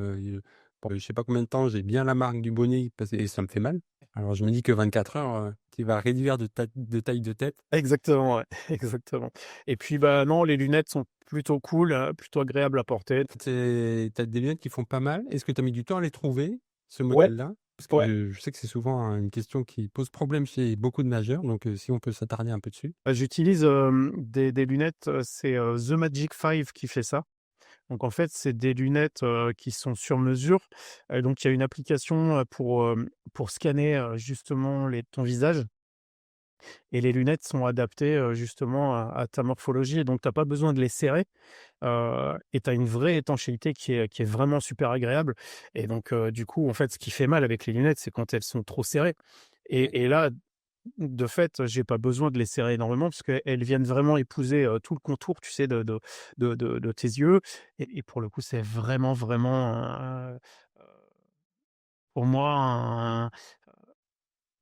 pour je sais pas combien de temps, j'ai bien la marque du bonnet parce et ça me fait mal. Alors je me dis que 24 heures, tu vas réduire de taille de tête. Exactement, ouais, exactement et puis, bah, non, les lunettes sont plutôt cool, plutôt agréables à porter. Tu as des lunettes qui font pas mal. Est-ce que tu as mis du temps à les trouver, ce Ouais, modèle-là? Parce ouais. que je sais que c'est souvent une question qui pose problème chez beaucoup de nageurs, donc si on peut s'attarder un peu dessus. Bah, j'utilise, des lunettes, c'est, The Magic 5 qui fait ça. Donc en fait, c'est des lunettes, qui sont sur mesure. Donc il y a une application, pour scanner, justement ton visage et les lunettes sont adaptées, justement à ta morphologie et donc tu as pas besoin de les serrer, et tu as une vraie étanchéité qui est vraiment super agréable et donc du coup, en fait, ce qui fait mal avec les lunettes, c'est quand elles sont trop serrées Ouais. et là, de fait, j'ai pas besoin de les serrer énormément parce qu'elles viennent vraiment épouser, tout le contour, tu sais, de tes yeux et pour le coup, c'est vraiment, vraiment, pour moi,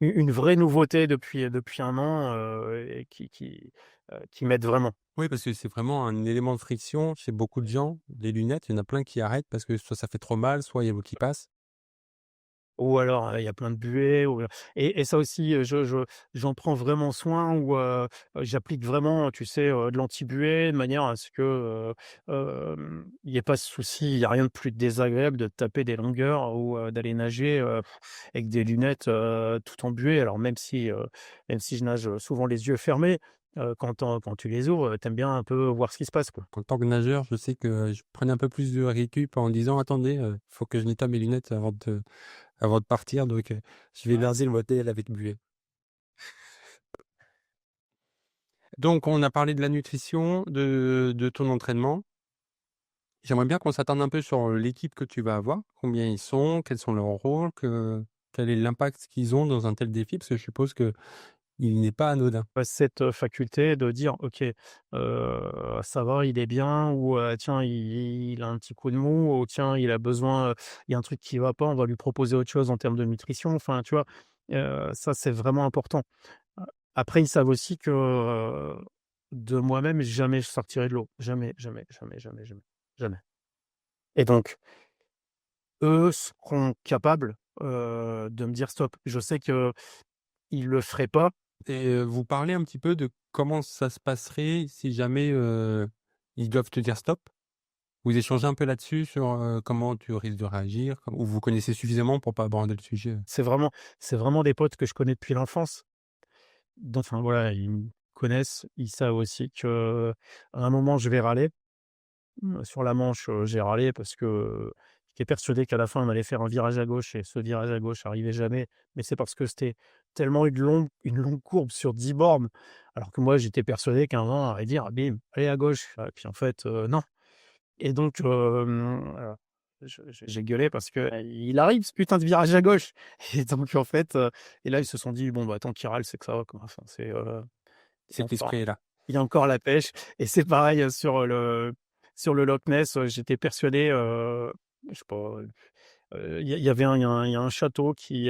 une vraie nouveauté depuis 1 an, et qui m'aide vraiment. Oui, parce que c'est vraiment un élément de friction chez beaucoup de gens. Les lunettes, il y en a plein qui arrêtent parce que soit ça fait trop mal, soit il y a l'eau qui passe. Ou alors, il y a plein de buées ou et ça aussi, j'en prends vraiment soin ou j'applique vraiment, tu sais, de l'anti-buée de manière à ce que, il y ait pas ce souci. Il y a rien de plus désagréable de taper des longueurs ou d'aller nager, avec des lunettes, tout en buée. Alors même si je nage, souvent les yeux fermés, quand tu les ouvres, tu bien un peu voir ce qui se passe, quoi. En tant que nageur, je sais que je prenais un peu plus de récup en disant: «Attendez, faut que je nettoie mes lunettes avant de partir, donc je vais Ouais. verser le modèle avec buée». Donc on a parlé de la nutrition, de ton entraînement. J'aimerais bien qu'on s'attarde un peu sur l'équipe que tu vas avoir. Combien ils sont? Quels sont leurs rôles? Quel est l'impact qu'ils ont dans un tel défi? Parce que je suppose qu'il n'est pas anodin. Cette, faculté de dire: «OK, ça va, il est bien» ou «Tiens, il a un petit coup de mou» ou «Tiens, il a besoin, il y a un truc qui va pas, on va lui proposer autre chose en termes de nutrition». Enfin, tu vois? Ça, c'est vraiment important. A Après, ils savent aussi que, de moi-même, jamais je sortirai de l'eau. Jamais, jamais, jamais, jamais, jamais, jamais. Et donc, eux seront capables, de me dire: «Stop». Je sais qu'ils le feraient pas. Et vous parlez un petit peu de comment ça se passerait si jamais, ils doivent te dire stop? Vous échangez un peu là-dessus sur, comment tu risques de réagir? Ou vous connaissez suffisamment pour pas aborder le sujet? C'est vraiment c'est vraiment des potes que je connais depuis l'enfance. Donc enfin, voilà, ils me connaissent, ils savent aussi qu'à un moment, je vais râler. Sur la Manche, j'ai râlé parce que j'étais persuadé qu'à la fin, on allait faire un virage à gauche et ce virage à gauche arrivait jamais. Mais c'est parce que c'était tellement une longue courbe sur 10 bornes, alors que moi, j'étais persuadé qu'à un moment, on allait dire: «Bim, allez à gauche». Et puis en fait, non. Et donc, j'ai gueulé parce que, il arrive ce putain de virage à gauche. Et donc en fait, et là, ils se sont dit: «Bon, bah, tant qu'il râle, c'est que ça va, quoi». Enfin, il y a Cet encore esprit est là. il y a encore la pêche. Et c'est pareil, sur le Loch Ness, j'étais persuadé, je sais pas, il y a un château qui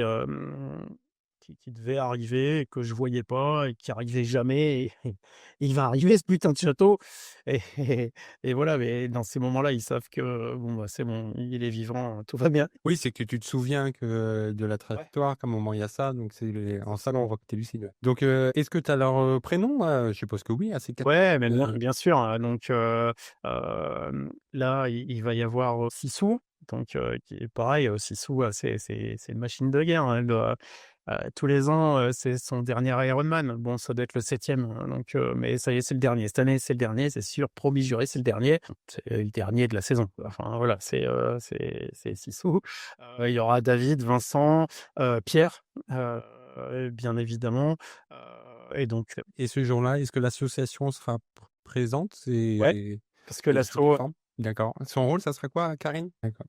devait arriver et que je voyais pas et qui arrivait jamais, et il va arriver ce putain de château. et et et voilà, mais dans ces moments-là, ils savent que bon, bah, c'est bon, il est vivant, tout va bien. Oui, c'est que tu te souviens que de la Ouais. trajectoire, qu'à un moment il y a ça, donc en ça, là, on voit que tu es lucide, ouais. Donc est-ce que tu as leur, prénom, je suppose que oui, à ces 4 Ouais, mais bien personnes? bien sûr, donc là, il va y avoir, Sissou, donc qui est pareil, Sissou, c'est une machine de guerre, hein. Elle doit tous les ans, c'est son dernier Ironman. Bon, ça doit être le 7e, donc mais ça y est, c'est le dernier. Cette année, c'est le dernier, c'est sûr, promis juré, c'est le dernier. C'est le dernier de la saison, quoi. Enfin voilà, c'est Sissou. Il y aura David, Vincent, Pierre, bien évidemment, et donc Et ce jour-là, est-ce que l'association sera présente? ouais, C'est parce que sous quelle l'asso forme? D'accord. Son rôle, ça sera quoi, Karine? D'accord.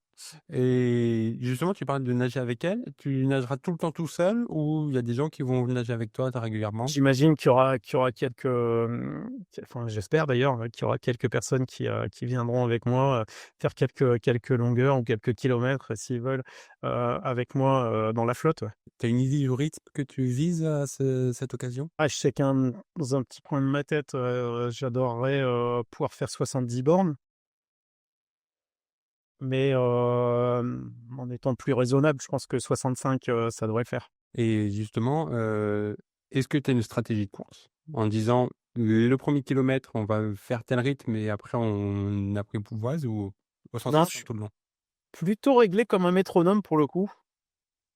Et justement, tu parles de nager avec elle. Tu nageras tout le temps tout seul ou il y a des gens qui vont nager avec toi régulièrement? j'imagine qu'il y aura quelques, enfin, j'espère d'ailleurs, qu'il y aura quelques personnes qui viendront avec moi, faire quelques longueurs ou quelques kilomètres, s'ils veulent, avec moi, dans la flotte, ouais. Tu as une idée du rythme que tu vises à cette occasion? Ah, je sais dans un petit coin de ma tête, j'adorerais, pouvoir faire 70 bornes, mais en étant plus raisonnable, je pense que 65, ça devrait le faire. Et justement, est-ce que tu as une stratégie de course? En disant: «Le premier kilomètre, on va faire tel rythme et après on apprivoise» ou au Non, contraire je sur suis tout le long? plutôt réglé comme un métronome pour le coup.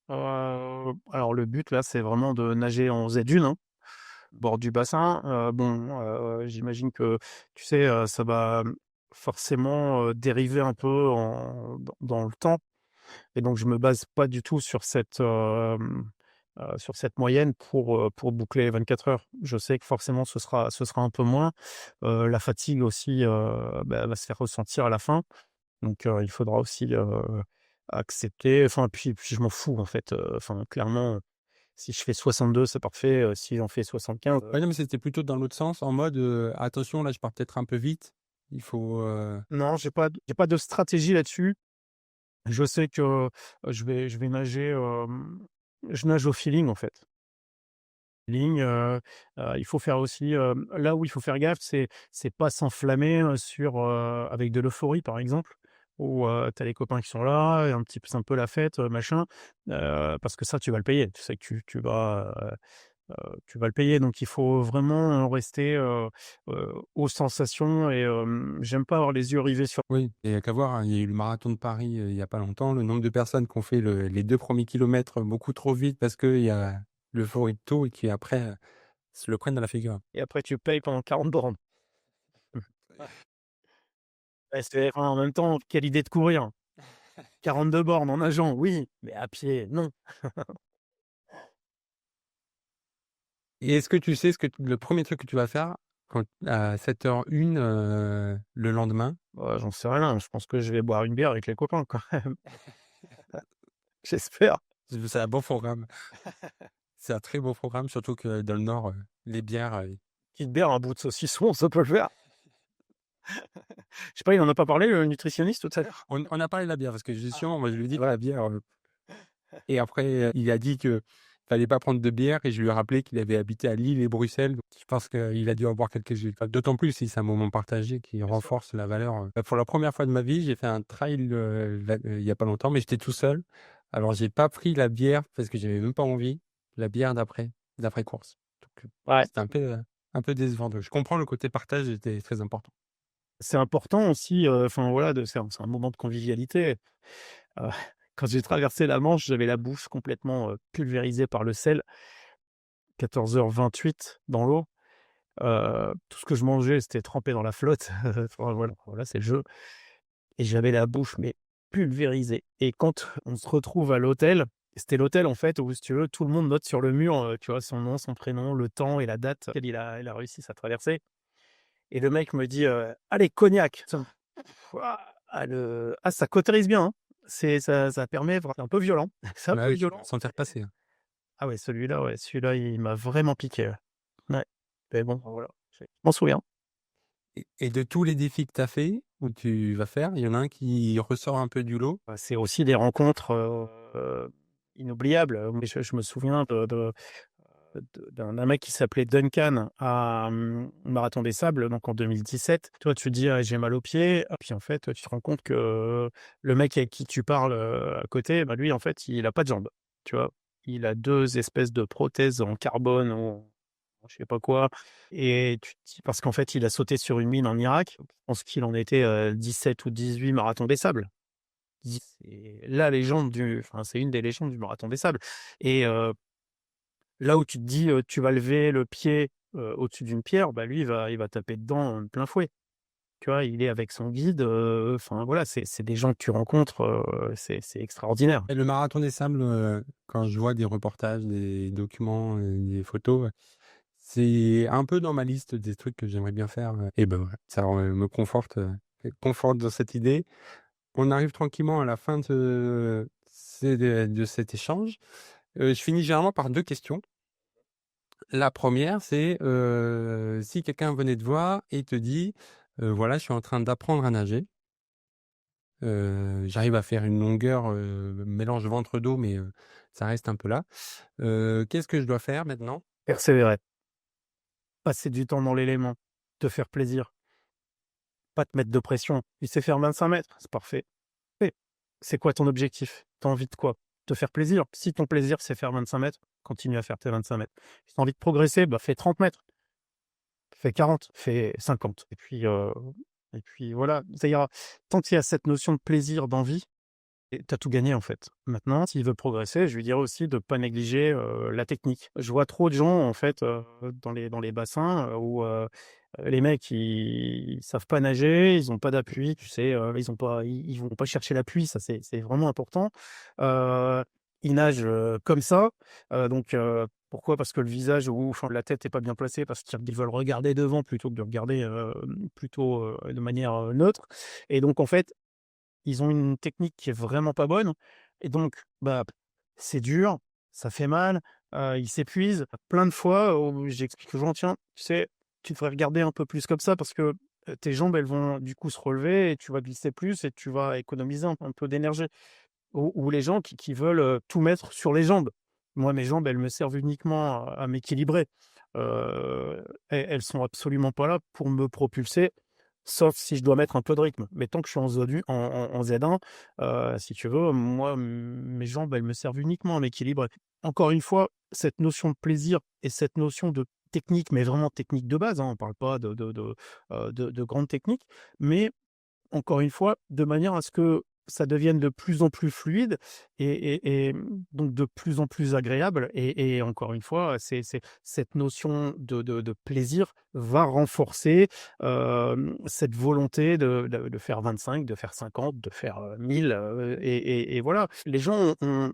Alors le but là, c'est vraiment de nager en Z1, hein, bord du bassin. Bon, j'imagine que, tu sais, ça va, forcément, dériver un peu dans le temps, et donc je me base pas du tout sur cette moyenne pour boucler les 24 heures. Je sais que forcément ce sera un peu moins. La fatigue aussi, bah, va se faire ressentir à la fin, donc il faudra aussi, accepter, enfin puis je m'en fous en fait, enfin clairement, si je fais 62, c'est parfait, si j'en fais 75, Ouais, non, mais c'était plutôt dans l'autre sens, en mode, «Attention, là, je pars peut-être un peu vite, il faut, non, j'ai pas de stratégie là-dessus. Je sais que, je vais nager, je nage au feeling en fait. Feeling, il faut faire aussi, là où il faut faire gaffe, c'est pas s'enflammer, avec de l'euphorie par exemple, où, tu as les copains qui sont là et un petit peu c'est un peu la fête, machin, parce que ça tu vas le payer. Tu sais que tu vas le payer, donc il faut vraiment rester, aux sensations, et j'aime pas avoir les yeux rivés sur. oui, et il y a qu'à voir, hein, il y a eu le marathon de Paris, il y a pas longtemps, le nombre de personnes qui ont fait les 2 premiers kilomètres beaucoup trop vite parce qu'il y a l'euphorie de tôt et qui après, se le prennent dans la figure. et après tu payes pendant 40 bornes. Ouais, en même temps, quelle idée de courir. 42 bornes en nageant, oui, mais à pied, non. Et est-ce que tu sais le premier truc que tu vas faire à 7h01 le lendemain? Bah, j'en sais rien, je pense que je vais boire une bière avec les copains quand même. J'espère. C'est un bon programme. C'est un très beau programme, surtout que dans le Nord, les bières, Petite bière, un bout de saucisson, ça peut le faire. Je sais pas, il en a pas parlé, le nutritionniste, tout à l'heure? on a parlé de la bière parce que justement, moi, je lui ai dit: «Ouais, la bière», et après, il a dit que fallait pas prendre de bière et je lui ai rappelé qu'il avait habité à Lille et Bruxelles, donc je pense qu'il a dû avoir quelques résultats. D'autant plus si c'est un moment partagé qui Bien sûr. renforce la valeur. Pour la première fois de ma vie, j'ai fait un trail, il y a pas longtemps, mais j'étais tout seul. Alors j'ai pas pris la bière parce que j'avais même pas envie, la bière d'après course. Donc Ouais, c'était un peu décevant. Donc je comprends le côté partage était très important. c'est important aussi, enfin voilà, c'est un moment de convivialité. Heu, quand j'ai traversé la Manche, j'avais la bouche complètement, pulvérisée par le sel, 14h28 dans l'eau. Tout ce que je mangeais, c'était trempé dans la flotte. Enfin voilà, c'est le jeu et j'avais la bouche mais pulvérisée et quand on se retrouve à l'hôtel, c'était l'hôtel en fait où si tu veux, tout le monde note sur le mur, tu vois, son nom, son prénom, le temps et la date auquel il a réussi sa traversée et le mec me dit, «Allez cognac!» Ouah, ça cautérise bien, hein. Ça permet c'est un peu violent, c'est un Bah peu oui, tu peux violent, le sentir mais passer, hein. ah ouais, celui-là, il m'a vraiment piqué, ouais. Ouais, mais bon, voilà, je m'en souviens. Et de tous les défis que tu as fait ou tu vas faire, il y en a un qui ressort un peu du lot? Bah, c'est aussi des rencontres, inoubliables, mais je me souviens d'un mec qui s'appelait Duncan au Marathon des Sables, donc en 2017. Toi, tu te dis: «Ah, j'ai mal aux pieds», puis en fait, tu te rends compte que le mec avec qui tu parles, à côté, bah, lui, en fait, il a pas de jambes, tu vois? Il a 2 espèces de prothèses en carbone ou en je sais pas quoi et tu te dis parce qu'en fait, il a sauté sur une mine en Irak. Je pense qu'il en était, 17 ou 18 Marathons des Sables. C'est la légende c'est une des légendes du Marathon des Sables et là où tu te dis, tu vas lever le pied, au-dessus d'une pierre, bah, lui, il va taper dedans, plein fouet. Tu vois? Il est avec son guide, enfin voilà, c'est des gens que tu rencontres, c'est extraordinaire. Et le marathon des sables, quand je vois des reportages, des documents, des photos, c'est un peu dans ma liste des trucs que j'aimerais bien faire, et ben, voilà, ça, me conforte dans cette idée. On arrive tranquillement à la fin de cet échange. Je finis généralement par 2 questions. La première, c'est, si quelqu'un venait te voir et te dit: «Voilà, je suis en train d'apprendre à nager, j'arrive à faire une longueur, mélange ventre-dos, mais ça reste un peu là. Qu'est-ce que je dois faire maintenant?» Persévérer, passer du temps dans l'élément, te faire plaisir, pas te mettre de pression. Tu sais faire 25 mètres, c'est parfait. Fais. C'est quoi ton objectif? Tu as envie de quoi? Te faire plaisir. Si ton plaisir, c'est faire 25 mètres, continue à faire tes 25 mètres. Si tu as envie de progresser, bah, fais 30 mètres. Fais 40, fais 50 et puis voilà, ça ira. Tant qu'il y a cette notion de plaisir, d'envie et tu as tout gagné, en fait. Maintenant, s'il veut progresser, je lui dirais aussi de pas négliger, la technique. Je vois trop de gens, en fait, dans les bassins, où, les mecs, ils savent pas nager, ils ont pas d'appui, tu sais, ils vont pas chercher l'appui, ça, c'est vraiment important. Heu, Ils nagent, comme ça, pourquoi? Parce que le visage ou enfin la tête est pas bien placée, parce qu'ils veulent regarder devant plutôt que de regarder, de manière, neutre et donc en fait, ils ont une technique qui est vraiment pas bonne et donc, bah, c'est dur, ça fait mal, ils s'épuisent. Plein de fois où j'explique aux gens: «Tiens, tu sais, tu devrais regarder un peu plus comme ça parce que, tes jambes, elles vont du coup se relever et tu vas glisser plus et tu vas économiser un peu d'énergie». Ou les gens qui veulent, tout mettre sur les jambes. Moi, mes jambes, elles me servent uniquement à m'équilibrer. Elles sont absolument pas là pour me propulser, sauf si je dois mettre un peu de rythme. Mais tant que je suis en zone en Z1, si tu veux, moi, mes jambes, elles me servent uniquement à m'équilibrer. Encore une fois, cette notion de plaisir et cette notion de technique, mais vraiment technique de base, hein, on parle pas de grande technique, mais encore une fois, de manière à ce que ça devienne de plus en plus fluide donc de plus en plus agréable et encore une fois, c'est cette notion de plaisir va renforcer, cette volonté de faire 25, de faire 50, de faire, 1000, et voilà. Les gens ont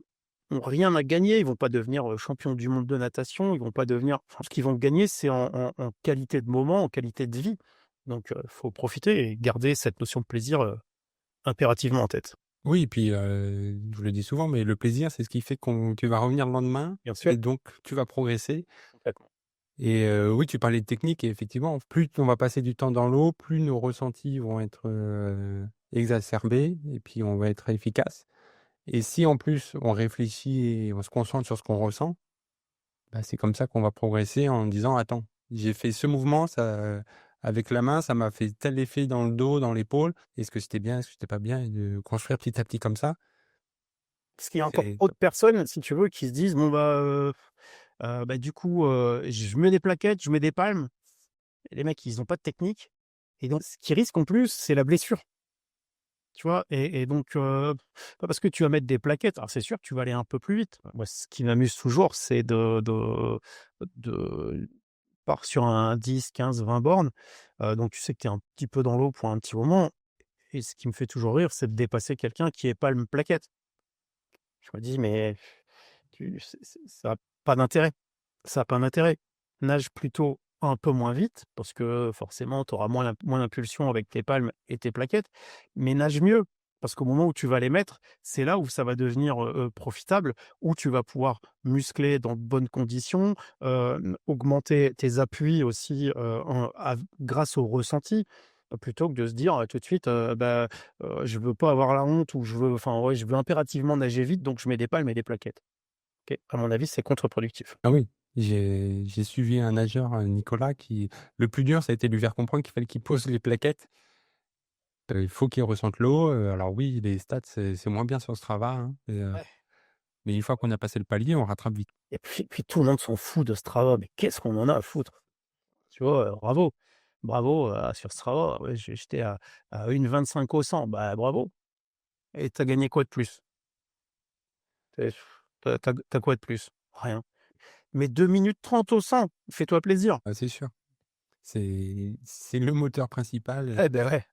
rien à gagner, ils vont pas devenir, champions du monde de natation, ils vont pas devenir ce qu'ils vont gagner, c'est en qualité de moment, en qualité de vie. Donc faut profiter et garder cette notion de plaisir, impérativement en tête. Oui, et puis, je le dis souvent, mais le plaisir, c'est ce qui fait qu'on tu vas revenir le lendemain Bien sûr. et donc tu vas progresser Complètement. et oui, tu parlais de technique et effectivement, plus on va passer du temps dans l'eau, plus nos ressentis vont être, exacerbés et puis on va être efficace et si en plus on réfléchit et on se concentre sur ce qu'on ressent, bah, c'est comme ça qu'on va progresser en disant: «Attends, j'ai fait ce mouvement, ça avec la main, ça m'a fait tel effet dans le dos, dans l'épaule. Est-ce que c'était bien? Est-ce que c'était pas bien?» et de construire petit à petit comme ça, Parce qu'il y a encore c'est trop de top. personnes, si tu veux, qui se disent: «Bon bah, bah, du coup, je mets des plaquettes, je mets des palmes». Et les mecs, ils ont pas de technique et donc ce qui risque en plus, c'est la blessure, tu vois? Et donc pas parce que tu vas mettre des plaquettes, alors c'est sûr que tu vas aller un peu plus vite. Moi, ce qui m'amuse toujours, c'est de part sur un 10, 15, 20 bornes, donc tu sais que tu es un petit peu dans l'eau pour un petit moment et ce qui me fait toujours rire, c'est de dépasser quelqu'un qui est palme plaquette. Je me dis: «Mais tu c'est ça a pas d'intérêt, ça a pas d'intérêt. Nage plutôt un peu moins vite parce que forcément tu auras moins d'impulsion avec tes palmes et tes plaquettes, mais nage mieux parce qu'au moment où tu vas les mettre, c'est là où ça va devenir, profitable, où tu vas pouvoir muscler dans de bonnes conditions, augmenter tes appuis aussi, grâce au ressenti, plutôt que de se dire, tout de suite, bah, je veux pas avoir la honte ou je veux impérativement nager vite, donc je mets des palmes et des plaquettes. OK, à mon avis, c'est contre-productif. Ah oui, j'ai suivi un nageur, Nicolas, qui le plus dur, ça a été de lui faire comprendre qu'il fallait qu'il pose les plaquettes. Il faut qu'il ressente l'eau, alors oui, les stats, c'est moins bien sur Strava, hein, Ouais. mais une fois qu'on a passé le palier, on rattrape vite. Et puis tout le monde s'en fout de Strava, mais qu'est-ce qu'on en a à foutre? Tu vois? Bravo, bravo, sur Strava, ouais, j'étais à 1,25 au 100, bah, bravo et tu as gagné quoi de plus? Tu es tu as quoi de plus? Rien. Mais 2 minutes 30 au 100, fais-toi plaisir. Ah, c'est sûr, c'est le moteur principal, Eh beh, ouais,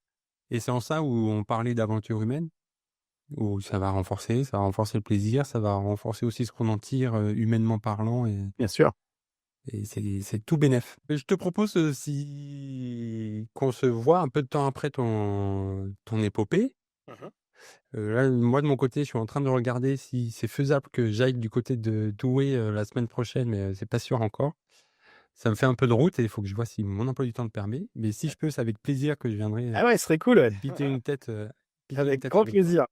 et c'est en ça où on parlait d'aventure humaine, où ça va renforcer le plaisir, ça va renforcer aussi ce qu'on en tire, humainement parlant bien sûr. et c'est tout bénef. Je te propose, si qu'on se voit un peu de temps après ton épopée. Mmh. Là, moi, de mon côté, je suis en train de regarder si c'est faisable que j'aille du côté de Douai, la semaine prochaine, mais c'est pas sûr encore. Ça me fait un peu de route et il faut que je vois si mon emploi du temps le permet. Mais si je peux, c'est avec plaisir que je viendrai, Ah ouais, ce serait cool, ouais. piquer une Avec tête grand avec toi. plaisir.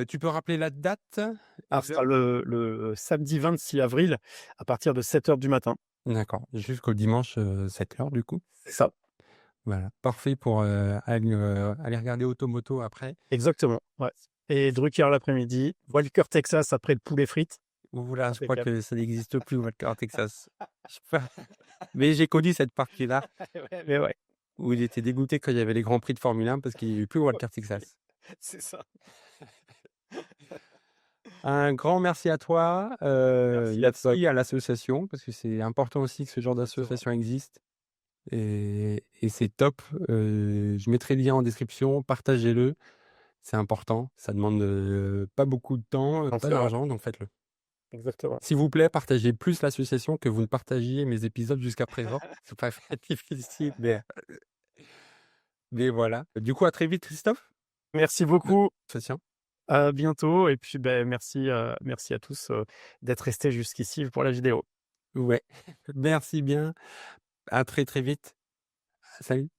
Tu peux rappeler la date et Alors, ce sera l'heure? le samedi 26 avril à partir de 7 heures du matin. D'accord, jusqu'au dimanche, 7h du coup. C'est ça, Voilà, parfait pour, aller regarder Automoto après. exactement, ouais et Drucker l'après-midi, Walker Texas après le poulet frites. Oula, je crois Impeccable. que ça n'existe plus, Walker Texas. Je sais pas, mais j'ai connu cette partie-là. Ouais, mais ouais, Où il était dégoûté quand il y avait les grands prix de Formule 1 parce qu'il n'y avait plus Walter Texas. c'est ça. Un grand merci à toi, Merci à toi. merci à l'association parce que c'est important aussi que ce genre Exactement. d'association existe et c'est top. Je mettrai le lien en description, partagez-le, c'est important. Ça demande, pas beaucoup de temps, Non, pas c'est vrai, d'argent, donc faites-le. exactement. S'il vous plaît, partagez plus l'association que vous ne partagiez mes épisodes jusqu'à présent. C'est pas difficile, mais voilà. Du coup, à très vite, Christophe. Merci De beaucoup, l'association. à bientôt et puis, beh, merci à tous, d'être restés jusqu'ici pour la vidéo. Ouais, merci bien. À très, très vite. Salut.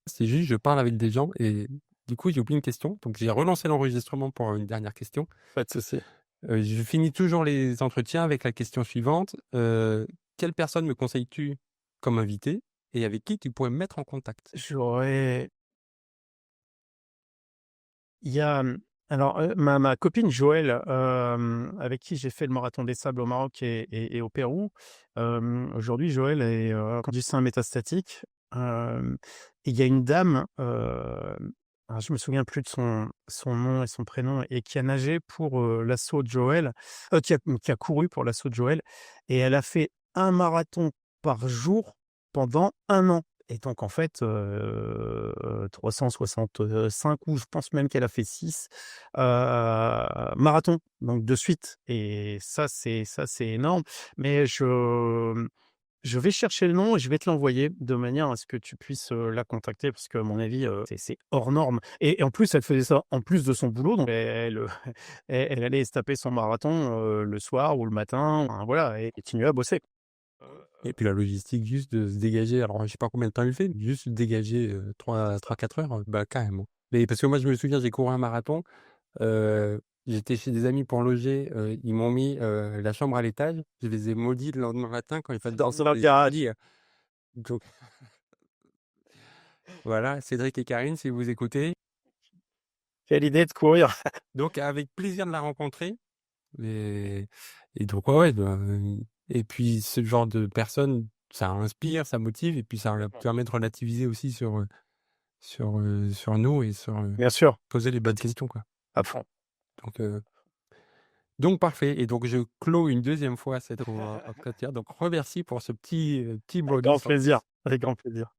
C'est juste, je parle avec des gens et du coup, j'ai oublié une question. Donc, j'ai relancé l'enregistrement pour une dernière question. Pas de souci. Je finis toujours les entretiens avec la question suivante. Quelle personne me conseilles-tu comme invité et avec qui tu pourrais me mettre en contact? J'aurais il y a, alors, ma copine Joëlle, avec qui j'ai fait le marathon des sables au Maroc et au Pérou, aujourd'hui Joëlle est, conduit sein métastatique, hem et il y a une dame, alors je me souviens plus de son nom et son prénom et qui a nagé pour, l'assaut de Joël, qui a couru pour l'assaut de Joël et elle a fait un marathon par jour pendant 1 an et donc en fait, 365 ou je pense même qu'elle a fait 6 marathons, donc de suite et ça c'est énorme mais je vais chercher le nom et je vais te l'envoyer de manière à ce que tu puisses, la contacter parce qu'à mon avis, c'est hors norme et en plus, elle faisait ça en plus de son boulot donc elle allait se taper son marathon, le soir ou le matin, enfin voilà et continuer à bosser. Et puis la logistique juste de se dégager, alors je sais pas combien de temps il fait, juste se dégager, 3-4 heures, bah, carrément. Mais parce que moi je me souviens, j'ai couru un marathon, j'étais chez des amis pour loger, ils m'ont mis, la chambre à l'étage. Je les ai maudits le lendemain matin quand il fallait Dans descendre, un je les ai garage. dit, donc voilà, Cédric et Karine, si vous écoutez. Quelle idée de courir. Donc avec plaisir de la rencontrer et donc ouais, bah, et puis ce genre de personnes, ça inspire, ça motive et puis ça permet de relativiser aussi sur nous et sur, Bien sûr, poser les bonnes questions, quoi. à fond. Donc parfait et donc je clôt une deuxième fois cette entretien. Donc remercie pour ce petit Avec brownie grand sans plaisir, sucre. avec grand plaisir.